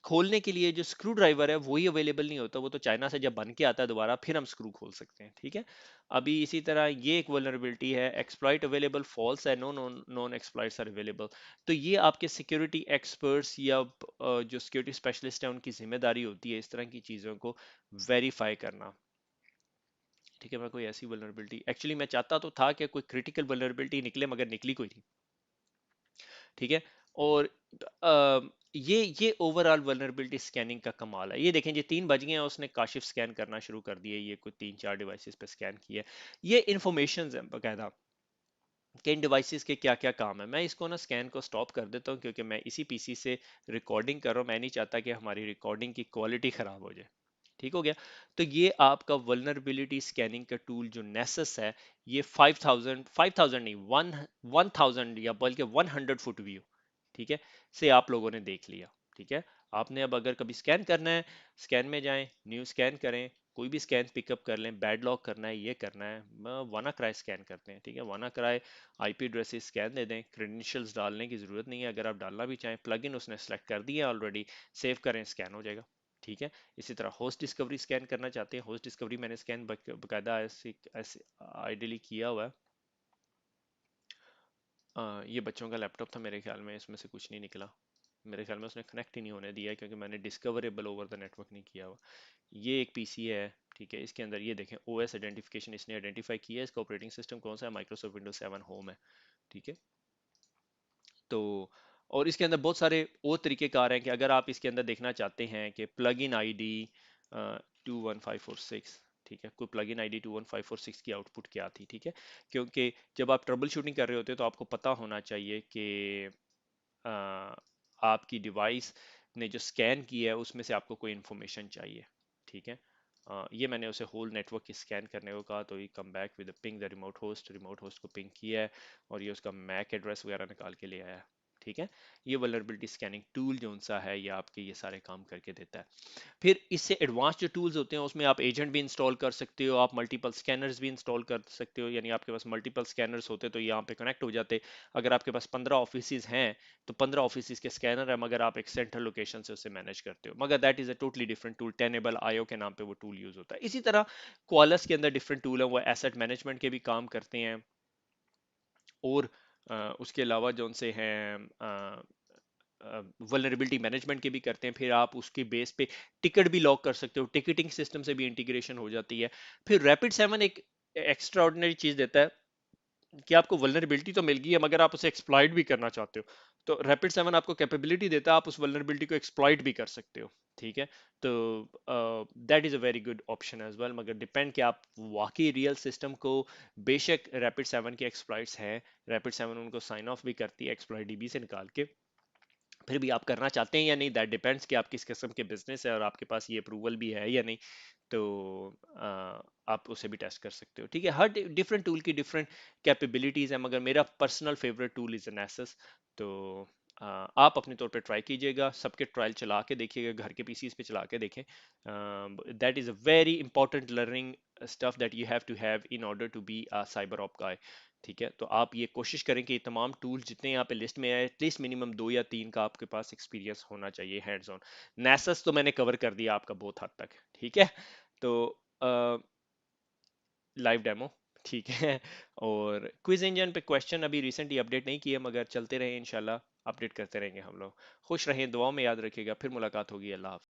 खोलने के लिए जो स्क्रू ड्राइवर है वही अवेलेबल नहीं होता, वो तो चाइना से जब बन के आता है दोबारा फिर हम स्क्रू खोल सकते हैं। ठीक है, अभी इसी तरह ये एक वल्नरेबिलिटी है, एक्सप्लॉइट अवेलेबल फॉल्स है, no known known exploits are available. तो ये आपके सिक्योरिटी एक्सपर्ट्स या जो सिक्योरिटी स्पेशलिस्ट है उनकी जिम्मेदारी होती है इस तरह की चीज़ों को वेरीफाई करना। ठीक है, मैं कोई ऐसी वल्नरेबिलिटी, एक्चुअली मैं चाहता तो था कि कोई क्रिटिकल वल्नरेबिलिटी निकले मगर निकली कोई नहीं। ठीक है, और ये ओवरऑल वल्नरेबिलिटी स्कैनिंग का कमाल है। ये देखें, ये 3 बज गए हैं, उसने काशिफ स्कैन करना शुरू कर दिया, ये कोई 3 4 डिवाइसेस पे स्कैन किया। ये इंफॉर्मेशन है बकायदा कि इन डिवाइसेस के क्या क्या काम है। मैं इसको ना स्कैन को स्टॉप कर देता हूँ क्योंकि मैं इसी पीसी से रिकॉर्डिंग कर रहा हूँ, मैं नहीं चाहता कि हमारी रिकॉर्डिंग की क्वालिटी खराब हो जाए। ठीक हो गया, तो ये आपका वल्नरेबिलिटी स्कैनिंग का टूल जो नेसस है, ये 5000 नहीं, 1000 या बल्कि 100 फुट व्यू, ठीक है, से आप लोगों ने देख लिया। ठीक है, आपने अब अगर कभी स्कैन करना है, स्कैन में जाएं, न्यू स्कैन करें, कोई भी स्कैन पिकअप कर लें, बैड लॉक करना है, ये करना है, वाना क्राई स्कैन करते हैं। ठीक है, वाना क्राई आईपी एड्रेसेस स्कैन दे दें, क्रेडेंशियल्स डालने की जरूरत नहीं है, अगर आप डालना भी चाहें, प्लगइन उसने सेलेक्ट कर दिया ऑलरेडी, सेव करें, स्कैन हो जाएगा। ठीक है, इसी तरह होस्ट डिस्कवरी स्कैन करना चाहते हैं, होस्ट डिस्कवरी मैंने स्कैन बकायदा ऐसे ऐसे आइडियली किया हुआ है। ये बच्चों का लैपटॉप था मेरे ख्याल में, इसमें से कुछ नहीं निकला, मेरे ख्याल में उसने कनेक्ट ही नहीं होने दिया है क्योंकि मैंने डिस्कवरेबल ओवर द नेटवर्क नहीं किया हुआ। ये एक पीसी है। ठीक है, इसके अंदर ये देखें, ओएस आइडेंटिफिकेशन इसने आइडेंटिफाई किया है, इसका ऑपरेटिंग सिस्टम कौन सा है, माइक्रोसॉफ्ट विंडोज 7 होम है। ठीक है, तो और इसके अंदर बहुत सारे और तरीकेकार हैं कि अगर आप इसके अंदर देखना चाहते हैं कि प्लग इन आई डी 21546, ठीक है, कोई प्लग इन आई डी 21546 की आउटपुट क्या थी, ठीक है, क्योंकि जब आप ट्रबल शूटिंग कर रहे होते हैं तो आपको पता होना चाहिए कि अ, आपकी डिवाइस ने जो स्कैन किया है उसमें से आपको कोई इंफॉर्मेशन चाहिए, ठीक है। ये मैंने उसे होल नेटवर्क की स्कैन करने को कहा, तो ये come back with ping the remote host को पिंग किया है और ये उसका मैक एड्रेस वगैरह निकाल के ले आया, ठीक है। ये वल्नरेबिलिटी स्कैनिंग टूल जो सा है ये आपके ये सारे काम करके देता है। फिर इससे एडवांस जो टूल्स होते हैं उसमें आप एजेंट भी इंस्टॉल कर सकते हो, आप मल्टीपल स्कैनर्स भी इंस्टॉल कर सकते हो, यानी आपके पास मल्टीपल स्कैनर्स होते तो यहाँ पे कनेक्ट हो जाते। अगर आपके पास 15 ऑफिस हैं तो 15 ऑफिस के स्कैनर है, मगर आप एक सेंट्रल लोकेशन से उसे मैनेज करते हो, मगर that is a totally different tool. Tenable IO के नाम पे वो टूल यूज होता है। इसी तरह क्वालस के अंदर डिफरेंट टूल है, वो एसेट मैनेजमेंट के भी काम करते हैं और उसके अलावा जो उनसे हैं वल्नरेबिलिटी मैनेजमेंट के भी करते हैं। फिर आप उसके बेस पे टिकट भी लॉक कर सकते हो, टिकटिंग सिस्टम से भी इंटीग्रेशन हो जाती है। फिर रैपिड 7 एक एक्स्ट्रा ऑर्डिनरी चीज देता है कि आपको वल्नरेबिलिटी तो मिल गई है मगर आप उसे एक्सप्लॉइट भी करना चाहते हो, तो रैपिड 7 आपको कैपेबिलिटी देता है आप उस वल्नरेबिलिटी को एक्सप्लॉइट भी कर सकते हो, ठीक है। तो that is a very good option as well, मगर डिपेंड कि आप वाकई रियल सिस्टम को, बेशक रैपिड 7 के एक्सप्लॉइट्स हैं, रैपिड 7 उनको साइन ऑफ भी करती है एक्सप्लॉइट डीबी से निकाल के, फिर भी आप करना चाहते हैं या नहीं, दैट डिपेंड्स कि आप किस किस्म के बिजनेस है और आपके पास ये अप्रूवल भी है या नहीं। तो आप उसे भी टेस्ट कर सकते हो, ठीक है। हर डिफरेंट टूल की डिफरेंट कैपेबिलिटीज है, मगर मेरा पर्सनल फेवरेट टूल इज नेसेस। तो आप अपने तौर पे ट्राई कीजिएगा, सबके ट्रायल चला के देखिएगा, घर के पीसीज पे चला के देखें। That is a very important learning stuff that you have to have in order to be a cyber op guy, ठीक है। तो आप ये कोशिश करें कि ये तमाम टूल जितने यहाँ पे लिस्ट में है एटलीस्ट मिनिमम 2 या 3 का आपके पास एक्सपीरियंस होना चाहिए हैंड्स ऑन। नेसस तो मैंने कवर कर दिया आपका बहुत हद तक, ठीक है। तो लाइव डेमो, ठीक है। और क्विज इंजन पे क्वेश्चन अभी रिसेंटली अपडेट नहीं किए, मगर चलते रहे इंशाल्लाह, अपडेट करते रहेंगे हम लोग। खुश रहें, दुआओं में याद रखिएगा, फिर मुलाकात होगी। अल्लाह हाफ़िज़।